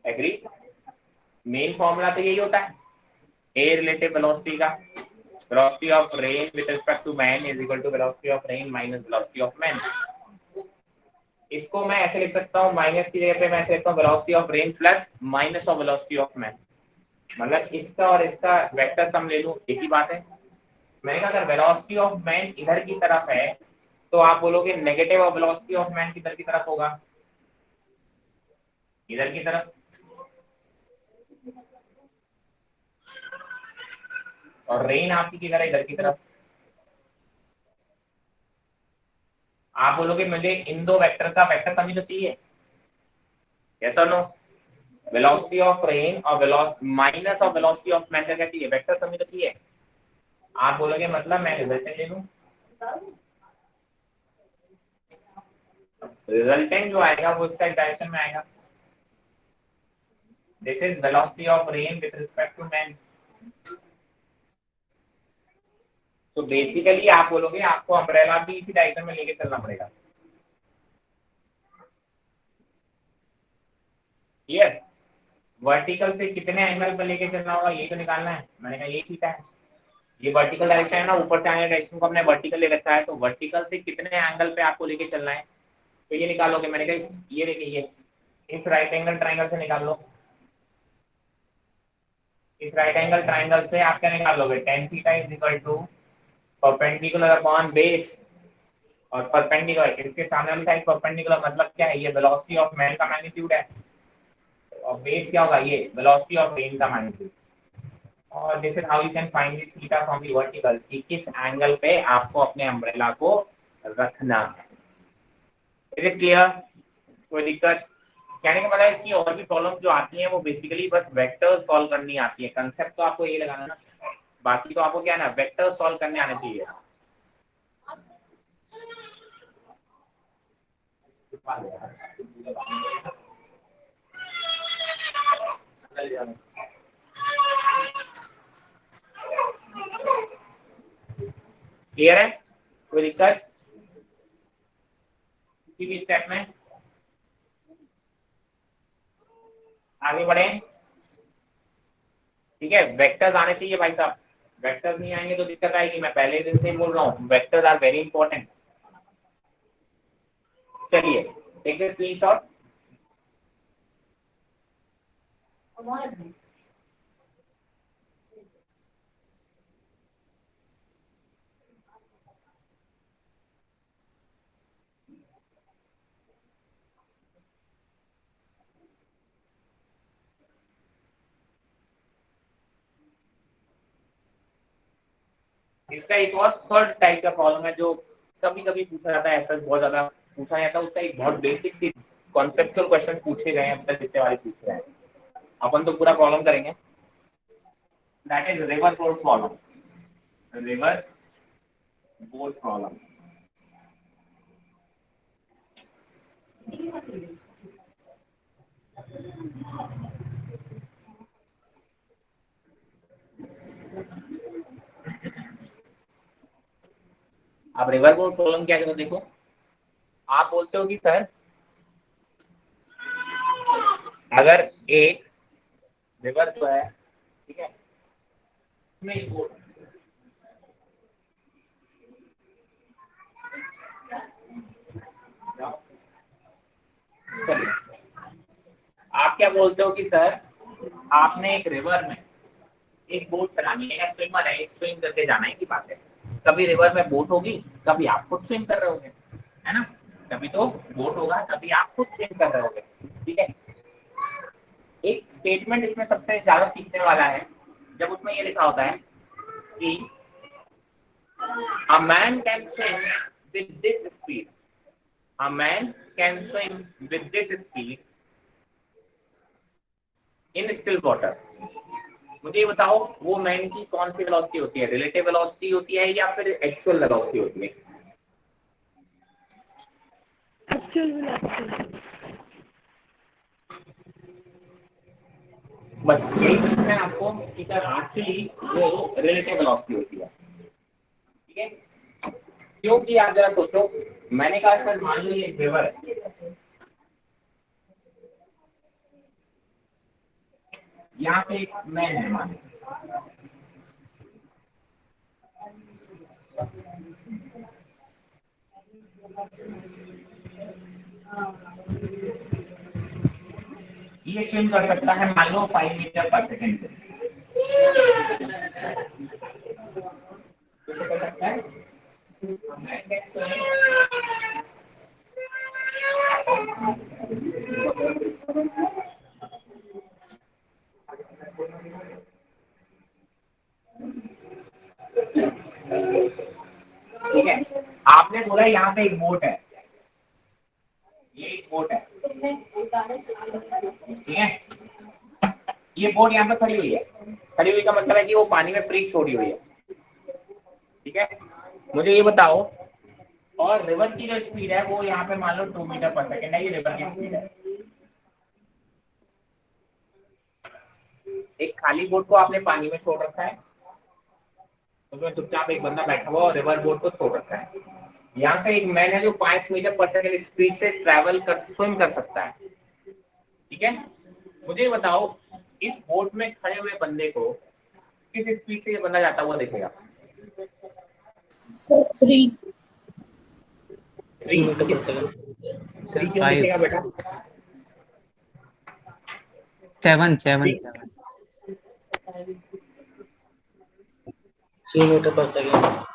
Agree? Main formula तो यही होता है A relative velocity का, velocity of rain with respect to man is equal to velocity of rain minus velocity of man. इसको मैं ऐसे लिख सकता हूँ, माइनस की जगह पे मैं ऐसे लिखता हूँ velocity of rain plus minus of velocity of man, मतलब इसका और इसका वेक्टर सम ले लूं, एक ही बात है। मैंने कहा अगर velocity of man इधर की तरफ है तो आप बोलोगे negative of velocity of man किधर की तरफ होगा, इधर की तरफ, और रेन आपकी किधर है, इधर की तरफ। आप बोलोगे मुझे इन दो वेक्टर का वेक्टर सम ही तो चाहिए। यस और नो? वेलोसिटी ऑफ रेन और velocity minus of velocity of man का क्या चाहिए, वेक्टर सम ही तो चाहिए। आप बोलोगे मतलब मैं रिजल्टेंट ले लूं, रिजल्टेंट जो आएगा वो इसका डायरेक्शन में आएगा। This is velocity of rain with respect to man. तो बेसिकली आप बोलोगे आपको अम्ब्रेला भी इसी डायरेक्शन में लेके चलना पड़ेगा। क्लियर? वर्टिकल से कितने एंगल पे लेके चलना होगा ये तो निकालना है। मैंने कहा ये थीटा है, ये वर्टिकल डायरेक्शन है ना, ऊपर से आने डायरेक्शन को हमने वर्टिकल ले रखा है, तो वर्टिकल से कितने एंगल पे आपको लेके चलना है तो ये निकालोगे। मैंने कहा ये देखिए, ये इस राइट एंगल ट्राइंगल से निकाल लो, इस राइट एंगल ट्राइंगल से आप क्या निकाल लोगे, tan theta is equal to perpendicular upon base, और परपेंडिकुलर इसके सामने वाली साइड परपेंडिकुलर मतलब क्या है, ये वेलोसिटी ऑफ मैन का मैग्नीट्यूड है, और बेस क्या होगा, ये वेलोसिटी ऑफ रेन का मैग्नीट्यूड। और this is how you can find the theta from the vertical, कि किस एंगल पे आपको अपने अम्ब्रेला को रखना है। Is it clear? कोई दिक्कत? कहने का मतलब इसकी और भी प्रॉब्लम जो आती है वो बेसिकली बस वेक्टर सॉल्व करनी आती है, कंसेप्ट तो आपको ये लगाना ना, बाकी तो आपको क्या है ना, वेक्टर सॉल्व करने आने चाहिए। क्लियर है? कोई दिक्कत किसी भी स्टेप में? आगे बढ़े। ठीक है, वेक्टर्स आने चाहिए भाई साहब, वेक्टर्स नहीं आएंगे तो दिक्कत आएगी। मैं पहले दिन से ही बोल रहा हूँ, वेक्टर्स आर वेरी इंपॉर्टेंट। चलिए टेक द स्क्रीनशॉट। इसका एक और थर्ड टाइप का प्रॉब्लम है जो कभी कभी पूछा जाता है, ऐसा बहुत ज्यादा पूछा जाता है। उसका एक बहुत बेसिक सी कॉन्सेप्चुअल क्वेश्चन पूछे गए हैं अब तक जितने वाले पूछ रहे हैं, अपन तो पूरा प्रॉब्लम करेंगे। That is river board problem, river board problem. आप रिवर बोर्ड प्रॉब्लम क्या करो, देखो आप बोलते हो कि सर अगर एक रिवर जो है, ठीक है, उसमें एक बोट, चलिए आप क्या बोलते हो कि सर आपने एक रिवर में एक बोट चलानी है, स्विमर है, एक स्विम करके जाना है की बात है। कभी रिवर में बोट होगी, कभी आप खुद स्विम कर रहे होगे, है ना। कभी तो बोट होगा, कभी आप खुद स्विम कर रहे होगे, ठीक है। एक स्टेटमेंट इसमें सबसे ज्यादा सीखने वाला है जब उसमें ये लिखा होता है कि a man can swim with this speed, a man can swim with this speed in still water। मुझे ये बताओ वो मैन की कौन सी वेलोसिटी होती है, रिलेटिव वेलोसिटी होती है या फिर एक्चुअल वेलोसिटी होती है? बस यही पूछना है आपको कि सर एक्चुअली वो रिलेटिव वेलोसिटी होती है, ठीक है। क्योंकि आप जरा सोचो, मैंने कहा सर मान लो ये रिवर है, यहाँ पे एक मैन है, मान ये स्विम कर सकता है मान लो 5 मीटर पर सेकेंड से, कर सकता है। ठीक है, आपने बोला यहाँ पे एक बोट है, ये एक बोट है, ठीक है। ये बोट यहाँ पे खड़ी हुई है, खड़ी हुई का मतलब है कि वो पानी में फ्री छोड़ी हुई है, ठीक है। मुझे ये बताओ, और रिवर की जो स्पीड है वो यहाँ पे मान लो 2 मीटर पर सेकेंड है, ये रिवर की स्पीड है। एक खाली बोट को आपने पानी में छोड़ रखा है, उसमें चुपचाप एक बंदा बैठा हुआ और रिवर बोट को छोड़ रखा है। यहाँ से एक मैन है जो 5 मीटर पर सेकेंड स्पीड से ट्रैवल कर स्विम कर सकता है, ठीक है। मुझे बताओ इस बोट में खड़े हुए बंदे को किस स्पीड से ये बंदा जाता हुआ दिखेगा? So 3. 3 metre per second. 3 क्यों दिखेगा बेटा? 7 3 मीटर पर सेकंड।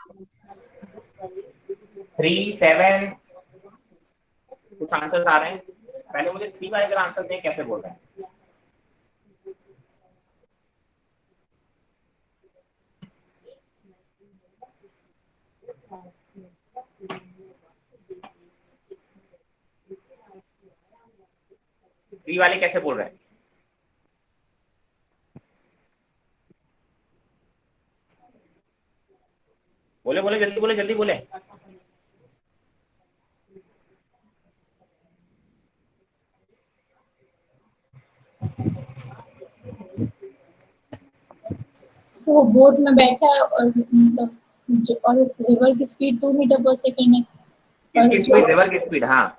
3 7 कुछ आंसर्स आ रहे हैं, पहले मुझे 3 वाले का आंसर दें, कैसे बोल रहे हैं? थ्री वाले कैसे बोल रहे हैं? बोले बोले जल्दी बोले, जल्दी बोले। So बोट में बैठा है और मतलब और उस रिवर की स्पीड 2 मीटर पर सेकंड है। किसकी स्पीड? रिवर की स्पीड, हाँ।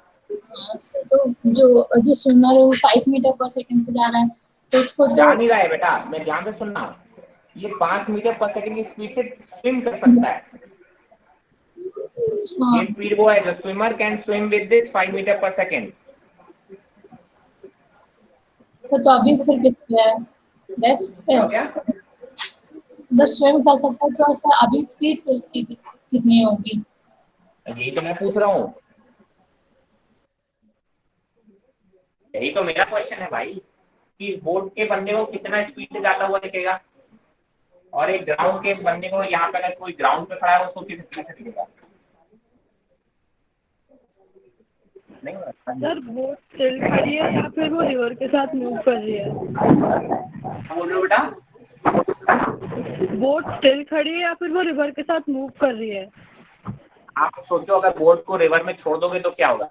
से तो जो स्विमर है वो 5 मीटर पर सेकंड से जा रहा है, तो उसको तो जा नहीं रहा है बेटा, मैं ध्यान से सुनना, ये 5 मीटर पर सेकंड की स्पीड से स्विम कर सकता है। हाँ, ये स्पीड वो है, the swimmer can swim with this 5 metre per second. तो अभी फिर किस पे है? बेस्ट पे हो गया? अगर स्विम कर सकता है तो ऐसा अभी स्पीड फिर उसकी कितनी होगी? यही तो मैं पूछ रहा हूँ, यही तो मेरा क्वेश्चन है भाई, कि इस बोट के बंदे को कितना स्पीड से जाता हुआ दिखेगा, और एक ग्राउंड के बंदे को यहाँ पे अगर कोई ग्राउंड पे खड़ा है उसको किस स्पीड से दिखेगा? नहीं सर बोट स्टिल खड़ी है या फिर वो रिवर के साथ मूव कर रही है? बोल रहे हो बेटा? बोट स्टिल खड़ी है या फिर वो रिवर के साथ मूव कर रही है? आप सोचो अगर बोट को रिवर में छोड़ दोगे तो क्या होगा?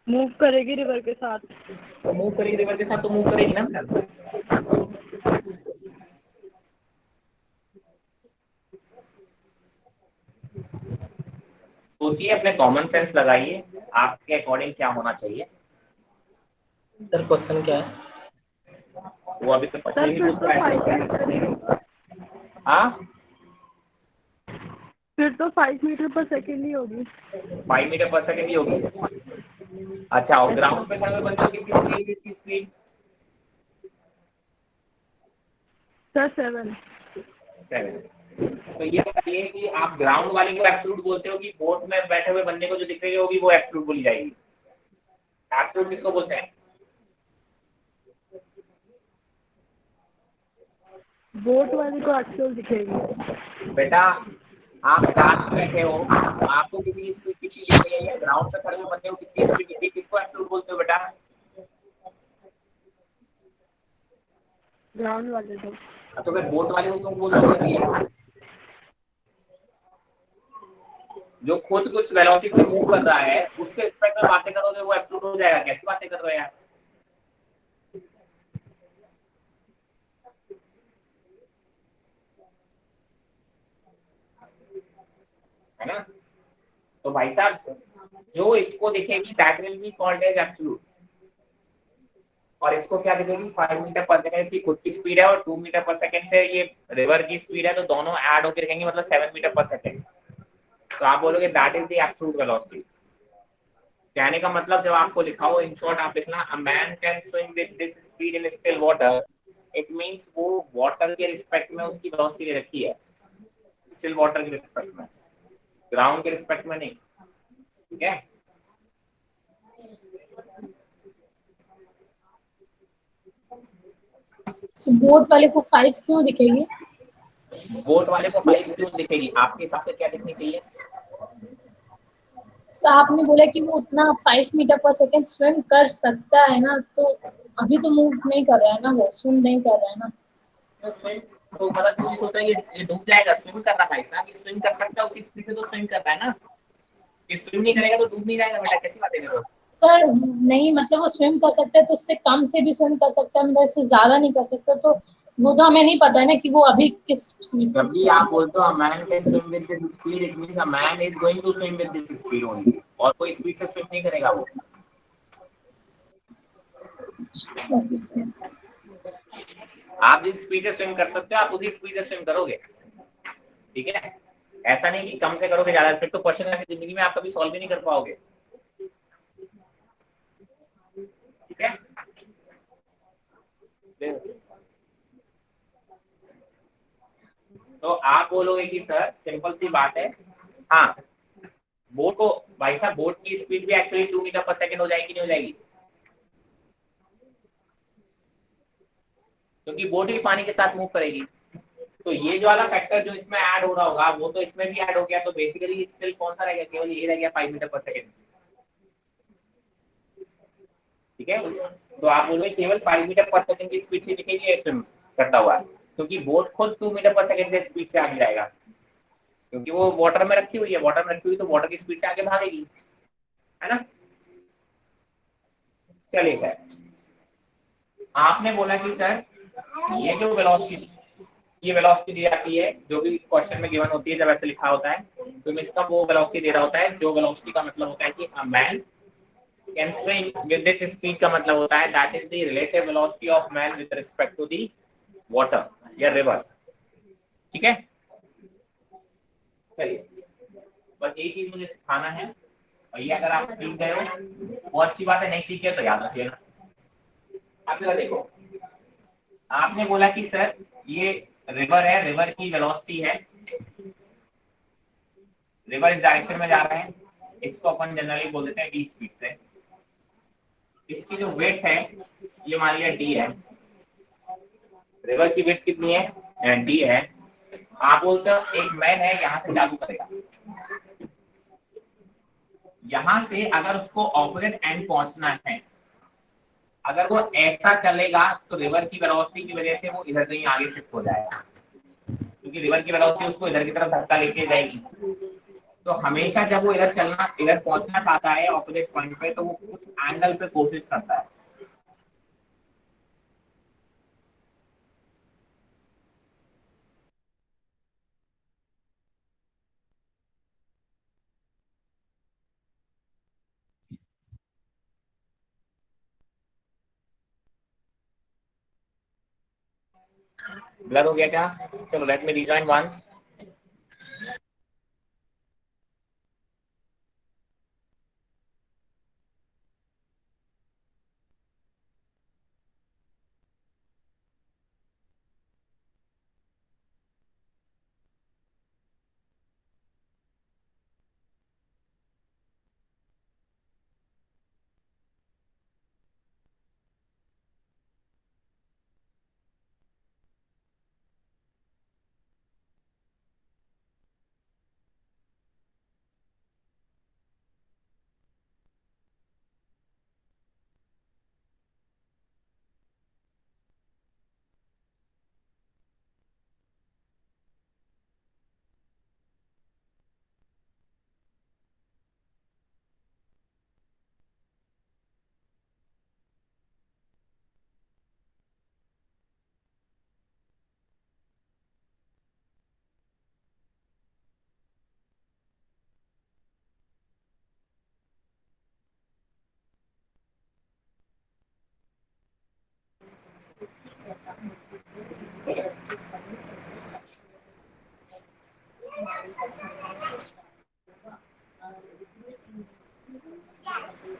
मूव करेगी रिवर के साथ। तो मूव करेगी रिवर के साथ, तो मूव करेगी ना बेटा। सोचिए, अपने कॉमन सेंस लगाइए, आपके अकॉर्डिंग क्या होना चाहिए? सर क्वेश्चन क्या है? वो अभी तो पता सर ही फिर नहीं तो 5 मीटर ही होगा। हाँ, फिर तो 5 मीटर पर सेकेंड ही होगी। 5 मीटर पर सेकंड ही होगी। अच्छा, और ग्राउंड पे खड़े हुए बंदे की कितनी होगी इसकी स्पीड? सर 7। 7। तो ये बताइए कि आप ग्राउंड वाले को एब्सोल्यूट बोलते हो कि बोट में बैठे हुए बंदे को जो दिख रही होगी वो एब्सोल्यूट बोली जाएगी? एब्सोल्यूट किसको बोलते हैं? बोट वाली को एक्चुअल दिखेगी। बेटा, आप कार में बैठे हो, आपको किसी की स्पीड कितनी दिख रही है, या ग्राउंड पे खड़े हुए बंदे को कितनी स्पीड दिख रही है, किसको एब्सोल्यूट बोलते हो बेटा? ग्राउंड वाले को। तो फिर बोट वाले को क्यों बोल दोगे भैया? जो खुद कुछ वेलोसिटी में मूव कर रहा है उसके स्पेक्ट में बातें करोगे वो एब्सोल्यूट हो जाएगा? कैसी बातें कर रहे हो यार? है ना? तो भाई साहब, जो इसको दिखेगी that will be called as absolute, और इसको क्या दिखेगी? 5 मीटर पर सेकंड इसकी खुद की स्पीड है, और 2 मीटर पर सेकंड से ये रिवर की स्पीड है, तो दोनों ऐड होकर दिखेंगे, मतलब 7 मीटर पर सेकंड। तो आप बोलोगे that is the absolute velocity. कहने का मतलब जब आपको लिखा हो, इन शॉर्ट आप लिखना अ man can swim with this speed in still water, it means वो वाटर के रिस्पेक्ट में उसकी वेलोसिटी रखी है, स्टिल वाटर के रिस्पेक्ट में, ग्राउंड के रिस्पेक्ट में नहीं। ठीक है? बोट वाले को 5 क्यों दिखेगी? बोट वाले को 5 क्यों दिखेगी? आपके हिसाब से क्या दिखनी चाहिए? तो आपने बोला कि वो उतना 5 मीटर पर सेकंड स्विम कर सकता है ना, तो अभी तो मूव नहीं कर रहा है ना, वो स्विम नहीं कर रहा है ना। तो स्विम, तो मतलब तू सोच रहा है ये डूब जाएगा? स्विम कर रहा है साहब, ये स्विम कर सकता है, उसी स्पीड से तो स्विम कर रहा है ना। ये स्विम नहीं करेगा तो डूब नहीं जाएगा बेटा, कैसी बातें कर रहे हो? सर नहीं, मतलब वो स्विम कर सकता है तो उससे कम से भी स्विम कर सकता है, मतलब इससे ज्यादा नहीं कर सकता, तो वो तो हमें नहीं पता है ना कि वो अभी किस स्पीड से जब भी swim आप बोलते हो a man can swim with this speed, it means a man is going to swim with this speed only, और कोई स्पीड से स्विम नहीं करेगा वो। कर सकता है। आप जिस स्पीड से स्विम कर सकते हो आप उसी स्पीड से स्विम करोगे। ठीक है? ऐसा नहीं कि कम से करोगे ज्यादा, फिर तो क्वेश्चन आपकी जिंदगी में आप कभी सॉल्व ही नहीं कर पाओगे। ठीक है? तो आप बोलोगे कि सर सिंपल सी बात है, हाँ बोट को, भाई साहब बोट की स्पीड भी एक्चुअली 2 मीटर पर सेकंड हो जाएगी, नहीं हो जाएगी? क्योंकि बोट भी पानी के साथ मूव करेगी। तो ये जो वाला फैक्टर जो इसमें ऐड हो रहा होगा वो तो इसमें भी ऐड हो गया, तो बेसिकली स्टिल कौन सा रह गया? केवल ये रह गया 5 मीटर पर सेकंड। ठीक है? तो आप बोलोगे केवल 5 मीटर पर सेकंड की स्पीड से दिखेगी स्विम करता हुआ, क्योंकि बोट खुद 2 मीटर पर सेकंड की स्पीड से आगे जाएगा, क्योंकि वो वाटर में रखी हुई है, वाटर में रखी हुई तो वाटर की स्पीड से आगे भागेगी, है ना? चलिए सर, आपने बोला कि सर ये जो वेलोसिटी ये वेलोसिटी दी जाती है जो भी क्वेश्चन में गिवन होती है, जब ऐसे लिखा होता है तो इसका वो वेलोसिटी दे रहा होता है, जो वेलोसिटी का मतलब होता है कि a man can swim with this speed का मतलब होता है that is the relative velocity of man with respect to the water या रिवर। ठीक है, चलिए बस ये चीज मुझे सिखाना है, और ये अगर आप सीख गए हो बहुत अच्छी बात है, नहीं सीखे तो याद रखिएगा। अब जरा देखो, आपने बोला कि सर ये रिवर है, रिवर की वेलोसिटी है, रिवर इस डायरेक्शन में जा रहा है, इसको अपन जनरली बोल देते हैं डी स्पीड से। इसकी जो वेट है ये मान लिया डी है, रिवर की वेट कितनी है डी है। आप बोलते हो एक मैन है यहाँ से चालू करेगा, यहां से अगर उसको ऑपोजिट एंड पहुंचना है, अगर वो ऐसा चलेगा तो रिवर की वेलोसिटी की वजह से वो इधर कहीं आगे शिफ्ट हो जाएगा, क्योंकि रिवर की वेलोसिटी उसको इधर की तरफ धक्का लेके जाएगी। तो हमेशा जब वो इधर चलना, इधर पहुंचना चाहता है ऑपोजिट पॉइंट पे, तो वो कुछ एंगल पे कोशिश करता है। ब्लर हो गया क्या? चलो लेट मी रिजॉइन वंस।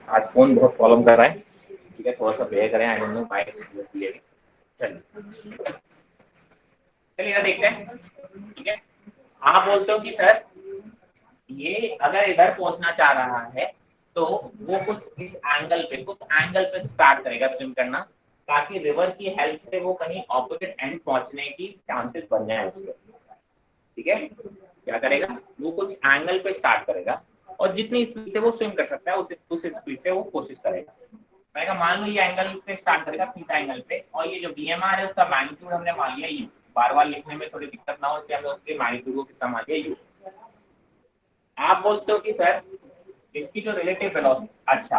आज फोन बहुत प्रॉब्लम कर रहा है, ठीक है, थोड़ा सा बेयर करें, आई डोंट नो व्हाई। चलिए देखते हैं। ठीक है, आप बोलते हो कि सर ये अगर इधर पहुंचना चाह रहा है तो वो कुछ इस एंगल पे स्टार्ट करेगा स्विम करना, ताकि रिवर की हेल्प से वो कहीं ऑपोजिट एंड पहुंचने की चांसेस बन जाए उसके। ठीक है, क्या करेगा, वो कुछ एंगल पे स्टार्ट करेगा और जितनी स्पीड से वो स्विम कर सकता है उस स्पीड से वो कोशिश करेगा। मैंने कहा मान लो ये एंगल पे स्टार्ट करेगा थीटा एंगल पे, और ये जो बीएमआर है उसका मैग्नीट्यूड हमने मान लिया यू। बार बार लिखने में थोड़ी दिक्कत ना हो इसलिए हमने उसके मैग्नीट्यूड को कितना मान लिया यू। आप बोलते हो कि सर इसकी जो रिलेटिव वेलोसिटी, अच्छा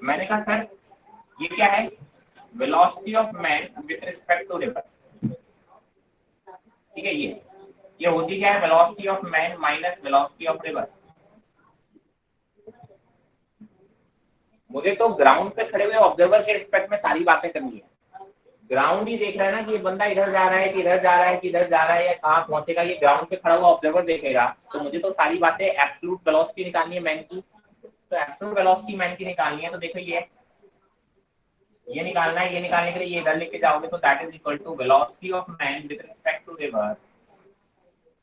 मैंने कहा सर ये क्या है, velocity of man with respect to river. ठीक है, ये होती क्या है, velocity of man minus velocity of river. मुझे तो ग्राउंड पे खड़े हुए ऑब्जर्वर के रिस्पेक्ट में सारी बातें करनी है। ग्राउंड ही देख रहा है ना कि ये बंदा इधर जा रहा है कि इधर जा रहा है कि इधर जा रहा है या कहाँ पहुंचेगा, ये ग्राउंड पे खड़ा हुआ ऑब्जर्वर देखेगा। तो मुझे तो सारी बातें एब्सोल्यूट वेलोसिटी निकालनी है मैन की, तो एब्सोल्यूट वेलोसिटी मैन की निकालनी है। तो देखो ये निकालना है, ये निकालने के लिए ये इधर लेके जाओगे तो that is equal to velocity of man with respect to river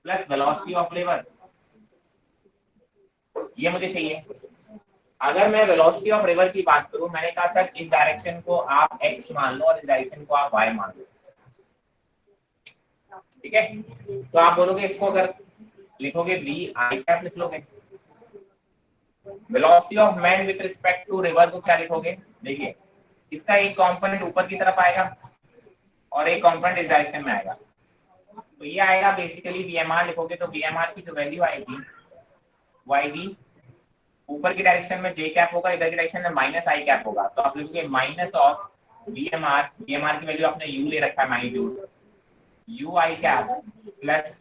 plus velocity of river. ये मुझे चाहिए। अगर मैं वेलोसिटी ऑफ रिवर की बात करूं, मैंने कहा सर इस डायरेक्शन को आप x मान लो और इस डायरेक्शन को आप y मान लो। ठीक है, तो आप बोलोगे इसको अगर लिखोगे v i कैप लिख लोगे, velocity of man with respect to river को क्या लिखोगे, देखिए इसका एक कंपोनेंट ऊपर की तरफ आएगा और एक कंपोनेंट इस डायरेक्शन में आएगा। तो ये आएगा बेसिकली वीएमआर लिखोगे तो वीएमआर की जो वैल्यू आएगी yd, ऊपर की डायरेक्शन में j कैप होगा, इधर की डायरेक्शन में माइनस i कैप होगा। तो आप लिखोगे माइनस ऑफ वीएमआर, वीएमआर की वैल्यू आपने u ले रखा है magnitude, you I cap plus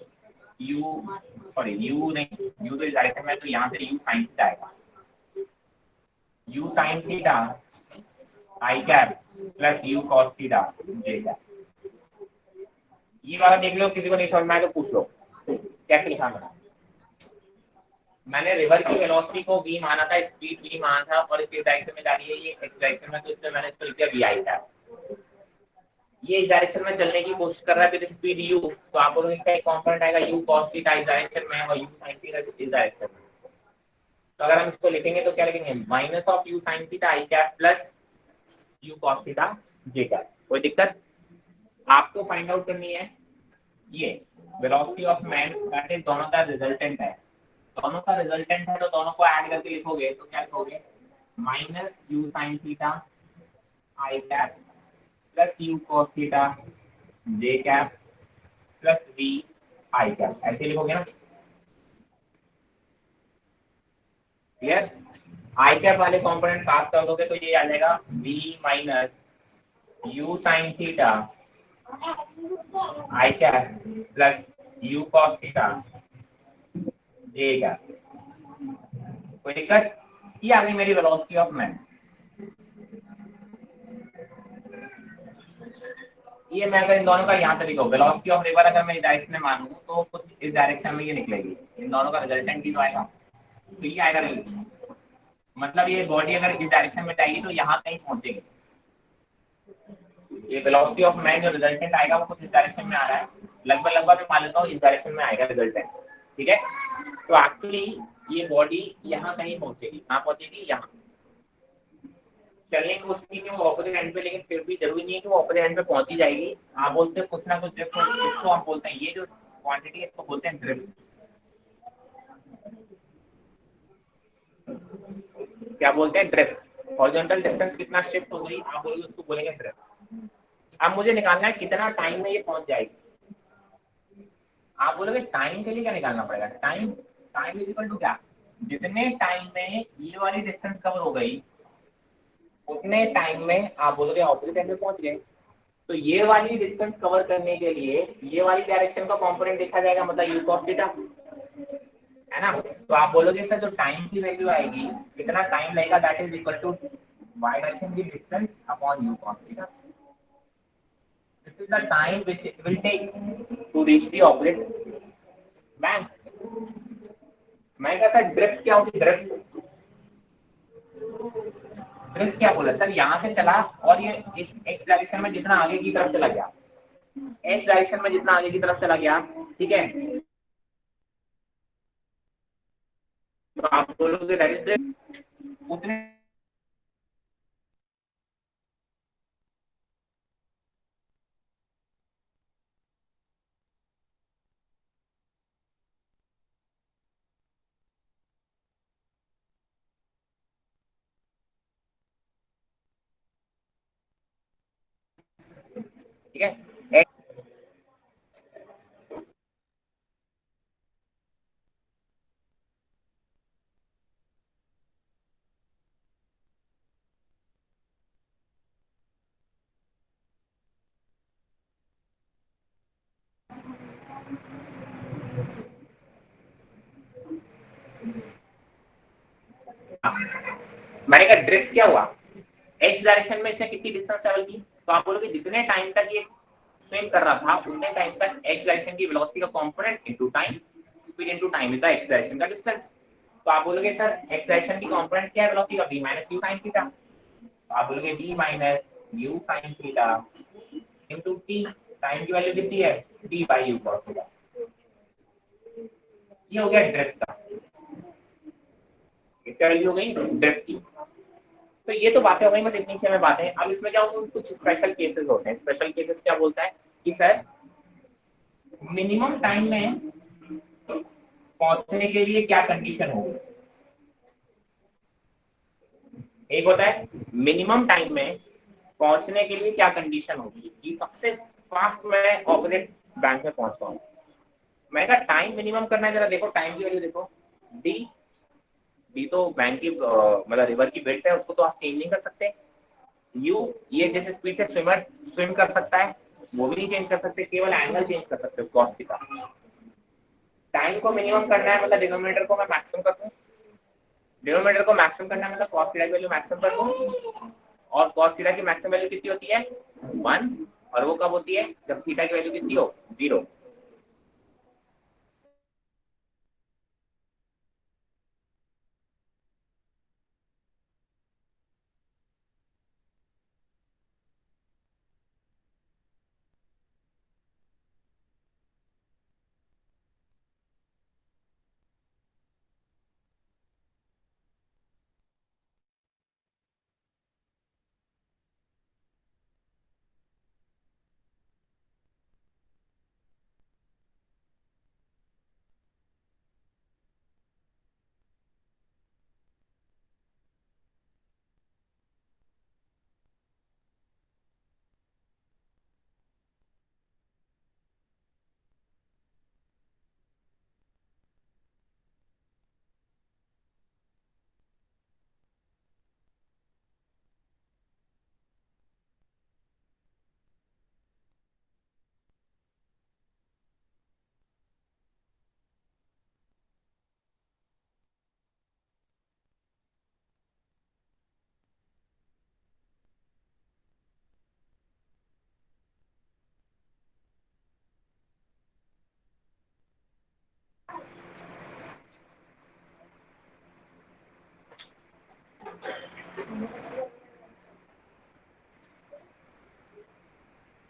you, sorry you नहीं, यू तो इस डायरेक्शन में, तो यहाँ से यू साइन थीटा आएगा, you sine theta i cap plus u cos theta j cap. ये वाला देख लो, किसी को नहीं समझ में आए तो पूछ लो कैसे लिखा मैंने रिवर की वेलोसिटी को v माना था, स्पीड v माना था, और इस डायरेक्शन में जा रही है ये x डायरेक्शन में, तो इसमें मैंने इसको लिख दिया vi कैप। ये इस डायरेक्शन में चलने की कोशिश कर रहा है विद स्पीड u, तो आप लोगों इसका एक कंपोनेंट आएगा u cos थीटा इस डायरेक्शन में और u sin थीटा इस डायरेक्शन में। तो अगर हम इसको लिखेंगे तो क्या लिखेंगे, minus of u sin theta i cap plus u cos theta j cap. कोई दिक्कत? आपको फाइंड आउट करनी है ये velocity of man, that is दोनों का रिजल्टेंट है, दोनों का रिजल्टेंट है, तो दोनों को ऐड करके लिखोगे तो क्या लिखोगे, minus u sine theta i cap plus u cos theta j cap plus v i cap, ऐसे लिखोगे ना। क्लियर? आई कैप वाले कंपोनेंट साफ कर दोगे तो ये आ जाएगा v minus u sine theta i cap plus u cos theta j cap. कोई दिक्कत? ये आ गई मेरी वेलोसिटी ऑफ मैन। ये मैं अगर इन दोनों का यहाँ पे लिखो, वेलोसिटी ऑफ रिवर अगर मैं इस डायरेक्शन में मानूं तो कुछ इस डायरेक्शन में ये निकलेगी, इन दोनों का रिजल्टेंट भी तो आएगा, तो ये आएगा नहीं, मतलब ये बॉडी अगर इस डायरेक्शन में जाएगी तो यहाँ कहीं पहुंचेगी। ये वेलोसिटी ऑफ मैन जो रिजल्टेंट आएगा वो कुछ इस डायरेक्शन में आ रहा है, लगभग लगभग मैं मान लेता हूँ इस डायरेक्शन में आएगा रिजल्टेंट, ठीक है। तो एक्चुअली ये बॉडी यहाँ कहीं पहुंचेगी, कहाँ पहुंचेगी, यहाँ चलने की कोशिश की वो ऑपोजिट एंड पे, लेकिन फिर भी जरूरी नहीं है कि वो ऑपोजिट एंड पे पहुंच ही जाएगी। आप बोलते हैं कुछ ना कुछ ड्रिफ्ट, इसको हम बोलते हैं, ये जो क्वांटिटी है इसको बोलते हैं ड्रिफ्ट। क्या बोलते हैं, ड्रिफ्ट। हॉरिजॉन्टल डिस्टेंस कितना शिफ्ट हो गई आप बोलोगे, उसको बोलेंगे ड्रिफ्ट। अब मुझे निकालना है कितना टाइम में ये पहुंच जाएगी। आप बोलोगे टाइम के लिए क्या निकालना पड़ेगा, time, time is equal to क्या, जितने टाइम में ये वाली डिस्टेंस कवर हो गई उतने टाइम में आप बोलोगे ऑपोजिट एंड पे पहुंच गए। तो ये वाली डिस्टेंस कवर करने के लिए ये वाली डायरेक्शन का कंपोनेंट देखा जाएगा, मतलब u cos थीटा, है ना। तो आप बोलोगे सर जो टाइम की वैल्यू आएगी, कितना टाइम लगेगा, that is equal to y direction की डिस्टेंस अपॉन u cos थीटा। This is the time which it will take to reach the opposite bank. मैं क्या सर ड्रिफ्ट क्या होती, ड्रिफ्ट ड्रिफ्ट क्या बोला सर, यहाँ से चला और ये इस x डायरेक्शन में जितना आगे की तरफ चला गया, x डायरेक्शन में जितना आगे की तरफ चला गया, ठीक है, तो आप बोलोगे दैट इज उतने ठीक है। मैंने कहा ड्रिफ्ट क्या हुआ, एक्स डायरेक्शन में इसने कितनी डिस्टेंस ट्रेवल की, तो आप बोलोगे जितने टाइम तक ये स्विम कर रहा था उतने टाइम तक एक्स डायरेक्शन की वेलोसिटी का component into time, speed into time is the x direction का डिस्टेंस। तो आप बोलोगे सर एक्स डायरेक्शन की कंपोनेंट क्या है वेलोसिटी का, v minus u sin theta. तो आप बोलोगे v minus u sin theta into t, time की वैल्यू कितनी है, t by u cos theta. ये हो गया ड्रिफ्ट का, इसका वैल्यू हो गई ड्रिफ्ट की। तो ये तो बातें हो गई, बस इतनी सी हमें बातें। अब इसमें क्या होगा, कुछ स्पेशल केसेस होते हैं। स्पेशल केसेस क्या बोलता है कि सर मिनिमम टाइम में पहुंचने के लिए क्या कंडीशन होगी। एक होता है मिनिमम टाइम में पहुंचने के लिए क्या कंडीशन होगी कि सबसे फास्ट मैं ऑपोजिट बैंक में पहुंच पाऊँ। मैं कहा टाइम मिनिमम करना है, जरा देखो टाइम की वैल्यू देखो, डी तो बैंक की मतलब रिवर की विड्थ है, उसको तो आप चेंज नहीं कर सकते। यू ये जिस स्पीड से स्विमर स्विम कर सकता है वो भी नहीं चेंज कर सकते, केवल एंगल चेंज कर सकते हो cos थीटा। टाइम को मिनिमम करना है मतलब डिनोमिनेटर को मैं मैक्सिमम कर दूं, डिनोमिनेटर को मैक्सिमम करना है मतलब cos थीटा की वैल्यू मैक्सिमम कर दूं, और cos थीटा की मैक्सिमम वैल्यू कितनी होती है 1, और वो कब होती है जब थीटा की वैल्यू कितनी हो 0।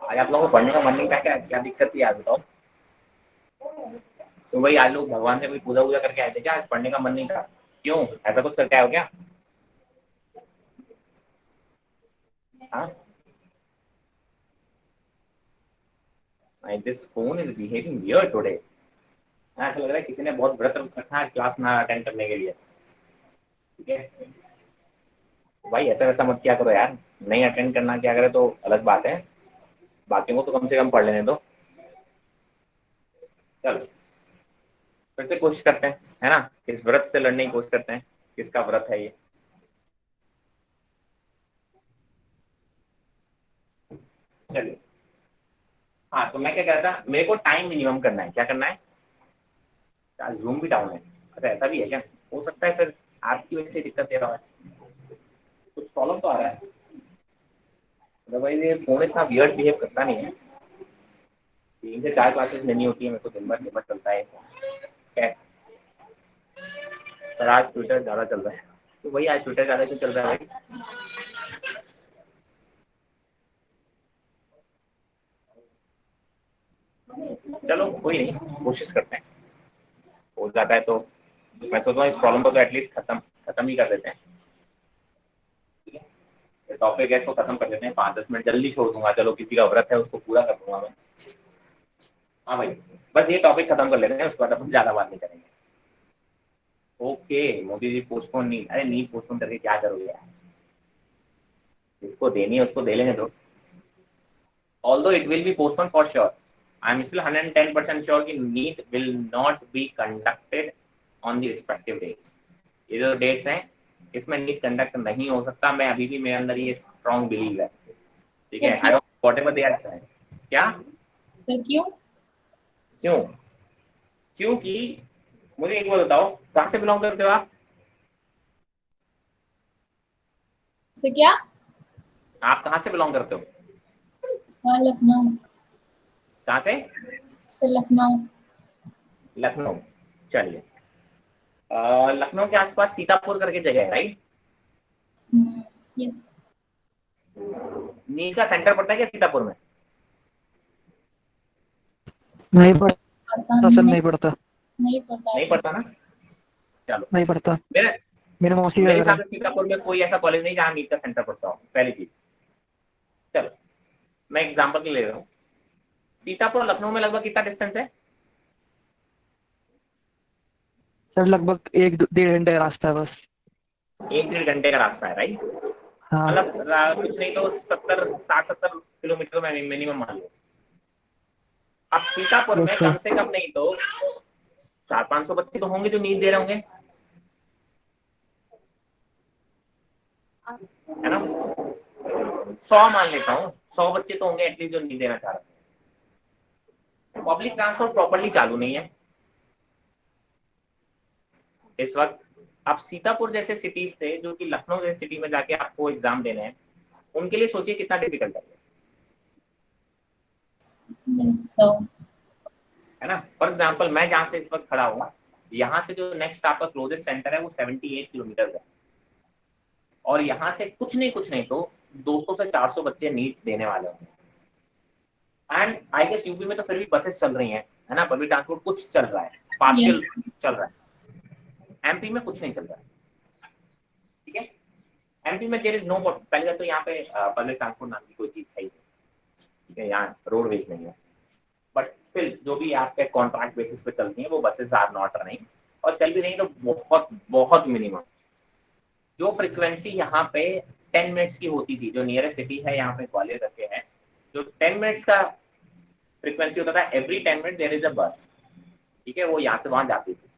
आज आप लोगों को पढ़ने का मन नहीं था क्या, क्या दिक्कत थी आज बताओ? तो वही आज लोग भगवान से कोई पूजा वूजा करके आए थे क्या, आज पढ़ने का मन नहीं था? क्यों, ऐसा कुछ करके आए हो क्या? हाँ, this phone is behaving weird today. ऐसा लग रहा है किसी ने बहुत व्रत रखा है क्लास ना अटेंड करने के लिए। ठीक है भाई, ऐसा वैसा मत किया करो यार, नहीं अटेंड करना क्या करे तो अलग बात है, बाकी को तो कम से कम पढ़ लेने दो। चलो फिर से कोशिश करते हैं, है ना, इस व्रत से लड़ने की कोशिश करते हैं। किसका व्रत है ये? चलिए, हाँ तो मैं क्या कह रहा था, मेरे को टाइम मिनिमम करना है। क्या करना है? आज जूम भी डाउन है, अच्छा ऐसा भी है क्या? हो सकता है फिर आपकी वजह से दिक्कत दे रहा है, कुछ प्रॉब्लम तो आ रहा है। अदरवाइज ये फोन इतना वियर्ड बिहेव करता नहीं है। 3 से 4 क्लासेस लेनी होती है मेरे को, दिन भर लिमिट चलता है। क्या सर आज ट्विटर ज़्यादा चल रहा है, तो वही आज ट्विटर ज़्यादा क्यों चल रहा है भाई? चलो कोई नहीं, कोशिश करते हैं, हो जाता है तो मैं सोचता हूँ इस प्रॉब्लम को तो एटलीस्ट खत्म ही कर देते हैं। ठीक है, टॉपिक है इसको खत्म कर देते हैं, 5-10 मिनट जल्दी छोड़ दूंगा। चलो किसी का व्रत है उसको पूरा कर दूंगा मैं। हाँ भाई, बस ये टॉपिक खत्म कर लेते हैं, उसके बाद अपन ज़्यादा बात नहीं करेंगे। ओके मोदी जी, पोस्टपोन नहीं, अरे नहीं पोस्टपोन करके क्या करोगे यार, जिसको देनी है उसको दे लेने दो। Although it will be postponed for sure, I am still 110% sure कि NEET will not be conducted on the respective dates। ये जो डेट्स हैं इसमें नीट कंडक्ट नहीं हो सकता, मैं अभी भी मेरे अंदर ये स्ट्रॉन्ग बिलीव है। ठीक है, I don't whatever they are trying. क्या फिर क्यों? क्यों? क्योंकि मुझे एक बात बताओ, कहाँ से बिलोंग करते हो आप? से क्या? आप कहाँ से बिलोंग करते हो? लखनऊ। कहाँ से लखनऊ। लखनऊ। चलिए, लखनऊ के आसपास सीतापुर करके जगह है राइट? यस। नीट का सेंटर पड़ता है क्या सीतापुर में? नहीं पढ़ता पता सर, नहीं, नहीं पढ़ता। नहीं पता नहीं पड़ता ना? चलो, नहीं पढ़ता, मेरे मेरे मौसी का मेरे घर है। हिसाब से सीतापुर में कोई ऐसा कॉलेज नहीं जहाँ नीट का सेंटर पड़ता हो, पहली चीज। चलो मैं एग्जांपल के लिए ले रहा हूँ, सीतापुर लखनऊ में लगभग कितना डिस्टेंस है? सर लगभग 1-1.5 घंटे का रास्ता है बस। 1-1.5 घंटे का रास्ता है राइट? हाँ मतलब कुछ नहीं तो 60-70 किलोमीटर में मिनिमम मान लो। अब सीतापुर यस में सर। कम से कम नहीं तो 400-500 बच्चे तो होंगे जो नीट दे रहे होंगे, है ना? 100 मान लेता हूँ, 100 बच्चे तो होंगे एटलीस्ट जो नीट देना चाह रहे हैं। पब्लिक ट्रांसपोर्ट प्रॉपर्ली चालू नहीं है इस वक्त। आप सीतापुर जैसे सिटीज थे जो कि लखनऊ जैसे सिटी में जाके आपको एग्जाम देने हैं, उनके लिए सोचिए कितना डिफिकल्ट है ना। फॉर एग्जाम्पल मैं जहाँ से इस वक्त खड़ा हूँ, यहाँ से जो नेक्स्ट आपका क्लोजेस्ट सेंटर है वो 78 किलोमीटर है, और यहाँ से कुछ नहीं तो 200 से 400 बच्चे नीट देने वाले होंगे। एंड आई गेस यूपी में तो फिर भी बसेस चल रही हैं, है ना, पब्लिक ट्रांसपोर्ट कुछ चल रहा है, पार्शियल चल रहा है। एमपी में कुछ नहीं चल रहा है, ठीक है। एमपी में देयर इज नो, पहले तो यहाँ पे पब्लिक ट्रांसपोर्ट नाम की कोई चीज है ही नहीं, ठीक है, यहाँ रोडवेज नहीं है। बट स्टिल जो भी आपके कॉन्ट्रैक्ट बेसिस पे चलती हैं वो बसेस आर नॉट रनिंग, और चल भी रही तो बहुत बहुत मिनिमम। जो फ्रीक्वेंसी यहाँ पे 10 मिनट्स की होती थी, जो नियरेस्ट सिटी है यहाँ पे ग्वालियर करके है, जो 10 मिनट्स का फ्रीक्वेंसी होता था, every 10 minute there is a bus, ठीक है, वो यहाँ से वहां जाती थी।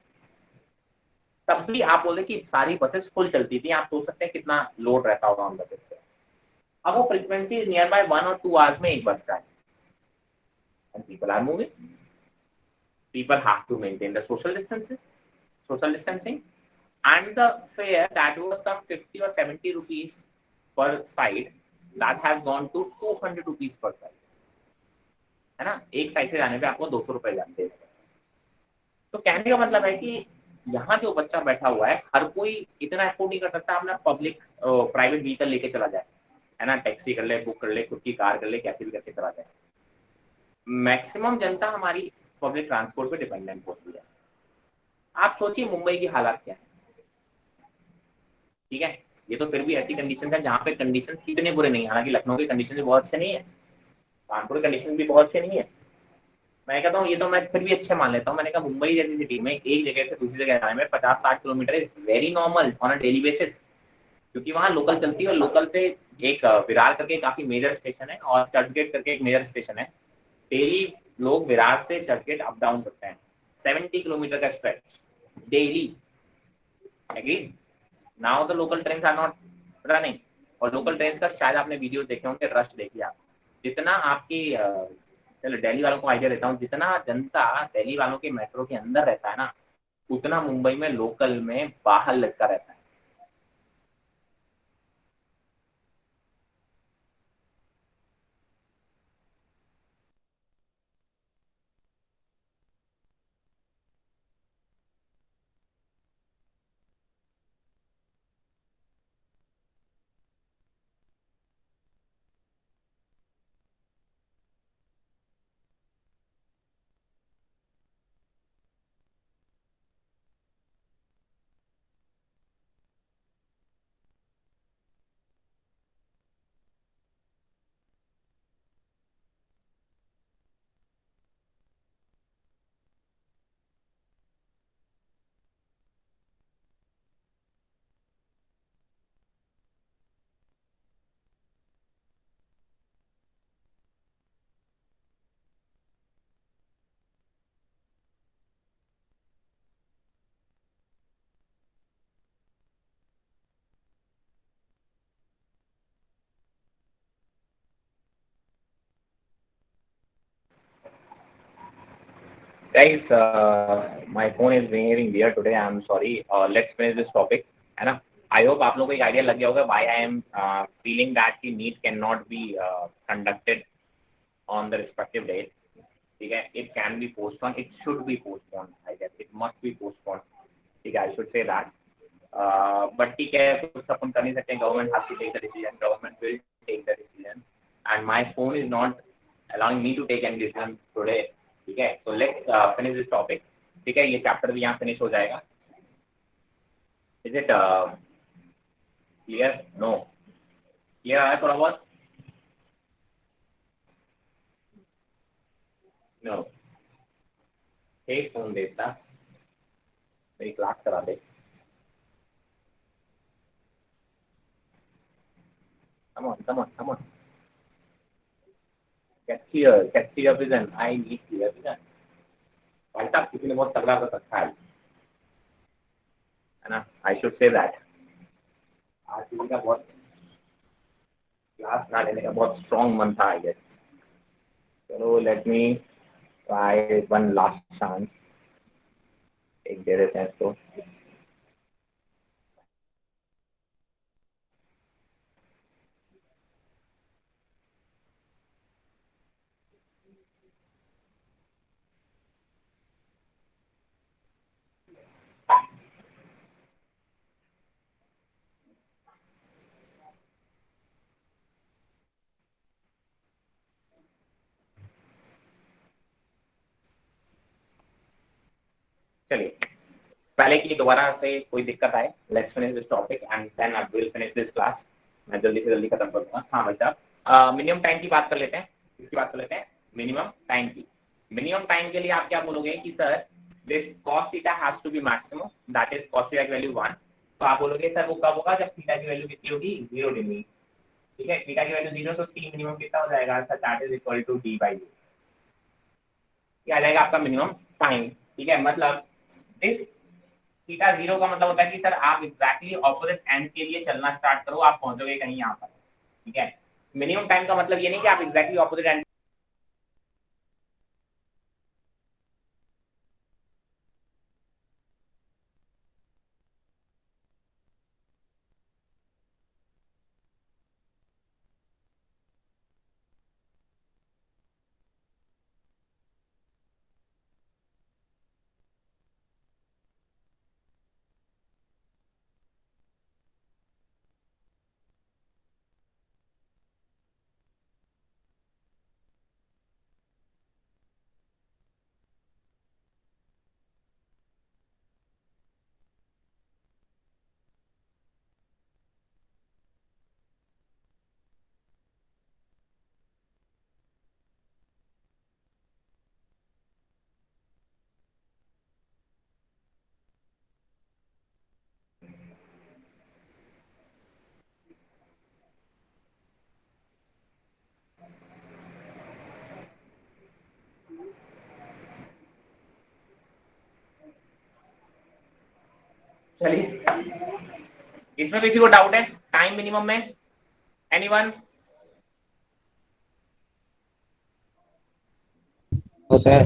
तब भी आप बोले कि सारी बसेस फुल चलती थी, आप सोच सकते हैं कितना लोड रहता होगा उन बसेस पे। अब वो फ्रीक्वेंसी नियर बाय 1 और 2 आवर्स में एक बस का है, and people are moving. People have to maintain the social distancing, and the fare that was some 50 or 70 rupees per side, that has gone to 200 rupees per side, है ना। एक side से जाने पे आपको 200 रुपए देने। तो कहने का मतलब है कि यहाँ जो बच्चा बैठा हुआ है, हर कोई इतना अफोर्ड नहीं कर सकता अपना पब्लिक प्राइवेट व्हीकल लेके चला जाए, है ना, टैक्सी कर ले, बुक कर ले, खुद की कार कर ले, कैसे भी करके चला जाए। मैक्सिमम जनता हमारी पब्लिक ट्रांसपोर्ट पे डिपेंडेंट होती है। आप सोचिए मुंबई की हालात क्या है, ठीक है। ये तो फिर भी ऐसी कंडीशन है जहाँ पे कंडीशन इतने बुरे नहीं है, हालांकि लखनऊ के कंडीशन भी बहुत अच्छे नहीं है, कानपुर के कंडीशन भी बहुत अच्छे नहीं है। मैं कहता हूँ ये तो मैं फिर भी अच्छे मान लेता हूँ। मैंने कहा मुंबई जैसी सिटी में एक जगह से दूसरी जगह जाने में 50-60 kilometre is very normal on a daily basis, क्योंकि वहाँ लोकल चलती है, और लोकल से एक विरार करके काफी मेजर स्टेशन है, और चर्चगेट करके एक मेजर स्टेशन है। डेली लोग विरार से चर्चगेट अप डाउन करते हैं, 70 किलोमीटर का stretch daily. Agree. Now the local trains are not running, और लोकल ट्रेन्स का शायद आपने वीडियो देखे होंगे, रश देखिए आप। जितना आपकी चलो दिल्ली वालों को आइडिया देता हूँ, जितना जनता दिल्ली वालों के मेट्रो के अंदर रहता है ना, उतना मुंबई में लोकल में बाहर लटका रहता है। Guys, my phone is behaving weird today. I'm sorry. Let's finish this topic, है ना। I hope आप लोगों को एक आइडिया लग गया होगा why I am feeling that the NEET cannot be conducted on the respective date. ठीक है, it can be postponed. It should be postponed. I guess it must be postponed. ठीक है, I should say that. But ठीक है, कुछ अपन कर नहीं सकते. Government has to take the decision. Government will take the decision. And my phone is not allowing me to take any decision today. ठीक है, तो लेट्स फिनिश दिस टॉपिक। ठीक है, ये चैप्टर भी यहाँ फिनिश हो जाएगा। Is it clear? No clear आया थोड़ा बहुत? नो। एक फोन देता, मेरी क्लास करा दे। Come on, come on, come on. Get clear vision. I need clear vision. भाई साहब किसी ने बहुत तगड़ा कर रखा है ना, आई शुड से दैट। आज किसी का बहुत क्लास ना लेने का बहुत स्ट्रॉन्ग मन था आई गेस। चलो let me try one last chance, एक दे देते हैं इसको। चलिए पहले की दोबारा से कोई दिक्कत आए, let's finish this topic and then I will finish this class. मैं जल्दी से जल्दी खत्म करूंगा। हाँ भाई साहब, मिनिमम टाइम की बात कर लेते हैं। इसकी बात कर लेते हैं मिनिमम टाइम की। मिनिमम टाइम के लिए आप क्या बोलोगे कि sir this cos theta has to be maximum, that is cos theta की वैल्यू 1। तो आप बोलोगे सर वो कब होगा, जब थीटा की वैल्यू कितनी होगी, 0 डिग्री। ठीक है, थीटा की वैल्यू 0 तो टी मिनिमम कितना हो जाएगा sir, that is equal to D by u. क्या आ जाएगा आपका मिनिमम टाइम। ठीक है, मतलब दिस थीटा 0 का मतलब होता है कि सर आप एग्जैक्टली ऑपोजिट एंड के लिए चलना स्टार्ट करो, आप पहुंचोगे कहीं यहाँ पर। ठीक है, मिनिमम टाइम का मतलब ये नहीं कि आप एग्जैक्टली ऑपोजिट एंड। चलिए, इसमें किसी को डाउट है टाइम मिनिमम में? एनीवन? तो सर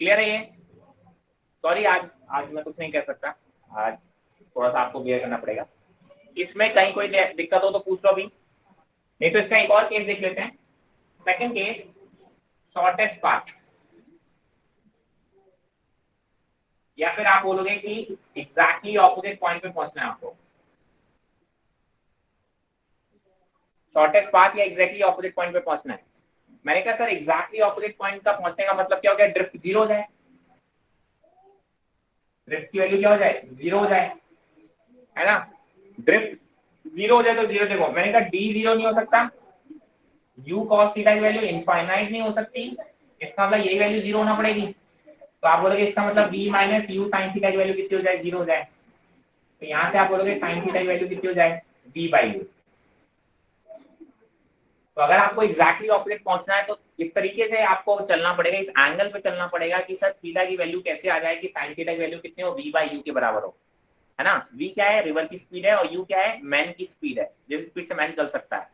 क्लियर है ये? सॉरी, आज आज मैं कुछ नहीं कह सकता, आज थोड़ा सा आपको बियर करना पड़ेगा। इसमें कहीं कोई दिक्कत हो तो पूछ लो अभी, नहीं तो इसका एक और केस देख लेते हैं। Second case, shortest path. या फिर आप बोलोगे कि एग्जैक्टली ऑपोजिट पॉइंट पे पहुंचना है आपको। शॉर्टेस्ट पाथ या एग्जैक्टली ऑपोजिट पॉइंट पे पहुंचना है। मैंने कहा सर एग्जैक्टली ऑपोजिट पॉइंट का पहुंचने का मतलब क्या हो गया, ड्रिफ्ट 0 हो जाए, ड्रिफ्ट की वैल्यू क्या हो जाए, 0 हो जाए, है ना। ड्रिफ्ट 0 हो जाए तो 0, देखो मैंने कहा डी 0 नहीं हो सकता, u cos थीटा की वैल्यू इनफाइनाइट नहीं हो सकती, इसका मतलब यही वैल्यू 0 होना पड़ेगी। तो आप बोलोगे इसका मतलब v minus u sine theta की वैल्यू कितनी हो जाए, 0 हो जाए। तो यहाँ से आप बोलोगे साइन थीटा की वैल्यू कितनी हो जाए, v बाई यू। तो अगर आपको एग्जैक्टली ऑपोजिट पहुंचना है तो इस तरीके से आपको चलना पड़ेगा, इस एंगल पे चलना पड़ेगा कि सर थीटा की वैल्यू कैसे आ जाए कि साइन थीटा की वैल्यू कितनी हो, v बाई यू के बराबर हो, है ना। v क्या है, रिवर की स्पीड है, और u क्या है, मैन की स्पीड है, जिस स्पीड से मैन चल सकता है।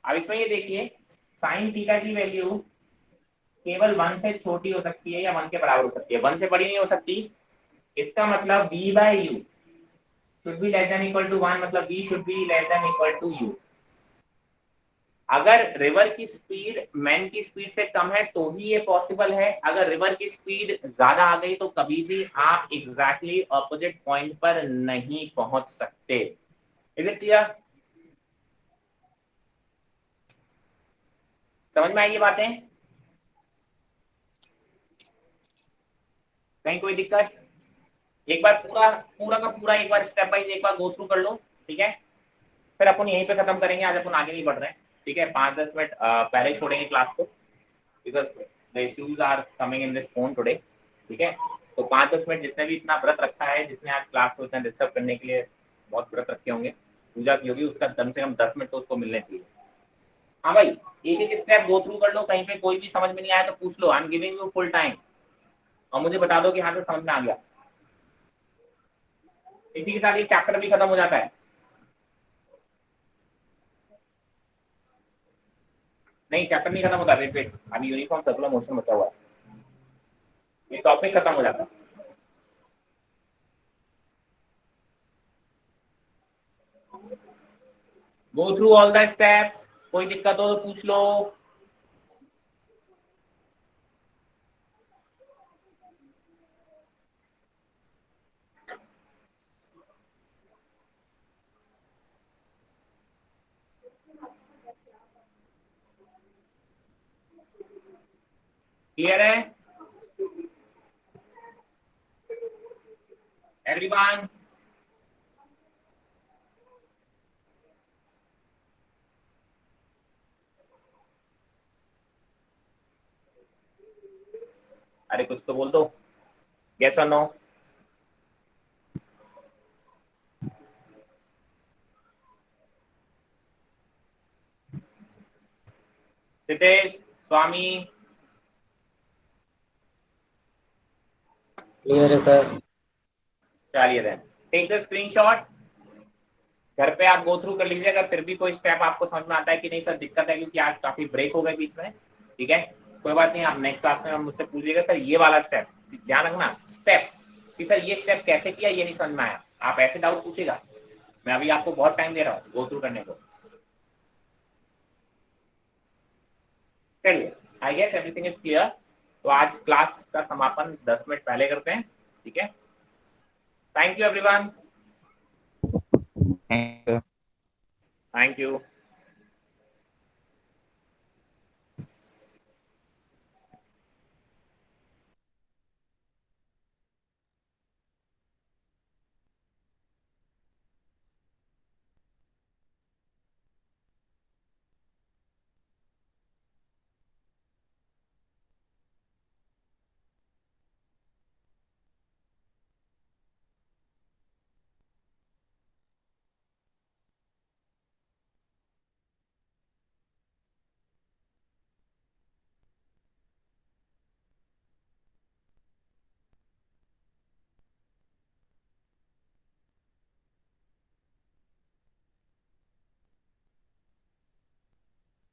अब इसमें ये देखिए, साइन थीटा की वैल्यू केवल 1 से छोटी हो सकती है या 1 के बराबर हो सकती है, 1 से बड़ी नहीं हो सकती। इसका मतलब v by u should be less than equal to 1, मतलब v should be less than equal to u। अगर रिवर की स्पीड मैन की स्पीड से कम है तो ही ये पॉसिबल है, अगर रिवर की स्पीड ज्यादा आ गई तो कभी भी आप एग्जैक्टली ऑपोजिट पॉइंट पर नहीं पहुंच सकते। Is it clear? समझ में आई ये बातें? कहीं कोई दिक्कत? एक बार पूरा पूरा का पूरा एक बार स्टेप बाइज एक बार गो थ्रू कर लो, ठीक है। फिर अपन यहीं पे खत्म करेंगे, आज अपन आगे नहीं बढ़ रहे हैं, ठीक है। 5-10 मिनट पहले ही छोड़ेंगे क्लास को, because the issues are coming in this phone today, ठीक है। तो 5-10 मिनट जिसने भी इतना व्रत रखा है, जिसने आज क्लास को इतना डिस्टर्ब करने के लिए बहुत व्रत रखे होंगे, पूजा की होगी, उसका कम से कम 10 मिनट तो उसको मिलने चाहिए। हाँ भाई, एक एक स्टेप गो थ्रू कर लो, कहीं पे कोई भी समझ में नहीं आया तो पूछ लो, I am giving you full time, और मुझे बता दो कि हाँ तो समझ में आ गया। इसी के साथ एक चैप्टर भी खत्म हो जाता है। नहीं चैप्टर नहीं खत्म होता, वेट वेट, अभी यूनिफॉर्म सर्कुलर मोशन बचा हुआ है, ये टॉपिक खत्म हो जाता। Go through all the steps, कोई दिक्कत हो तो पूछ लो। क्लियर है एवरीवन? अरे कुछ तो बोल दो, यस और नो। सितेश, स्वामी, क्लियर है सर। चलिए देन टेक द स्क्रीनशॉट, घर पे आप गो थ्रू कर लीजिए। अगर फिर भी कोई स्टेप आपको समझ में आता है कि नहीं सर दिक्कत है क्योंकि आज काफी ब्रेक हो गए बीच में, ठीक है कोई बात नहीं, आप नेक्स्ट क्लास में मुझसे पूछिएगा सर ये वाला स्टेप ध्यान रखना, स्टेप कि सर ये स्टेप कैसे किया ये नहीं समझ में आया, आप ऐसे डाउट पूछेगा। मैं अभी आपको बहुत टाइम दे रहा हूँ गो थ्रू करने को। चलिए I guess everything is clear. तो आज क्लास का समापन 10 मिनट पहले करते हैं, ठीक है। Thank you everyone, Thank you. Thank you.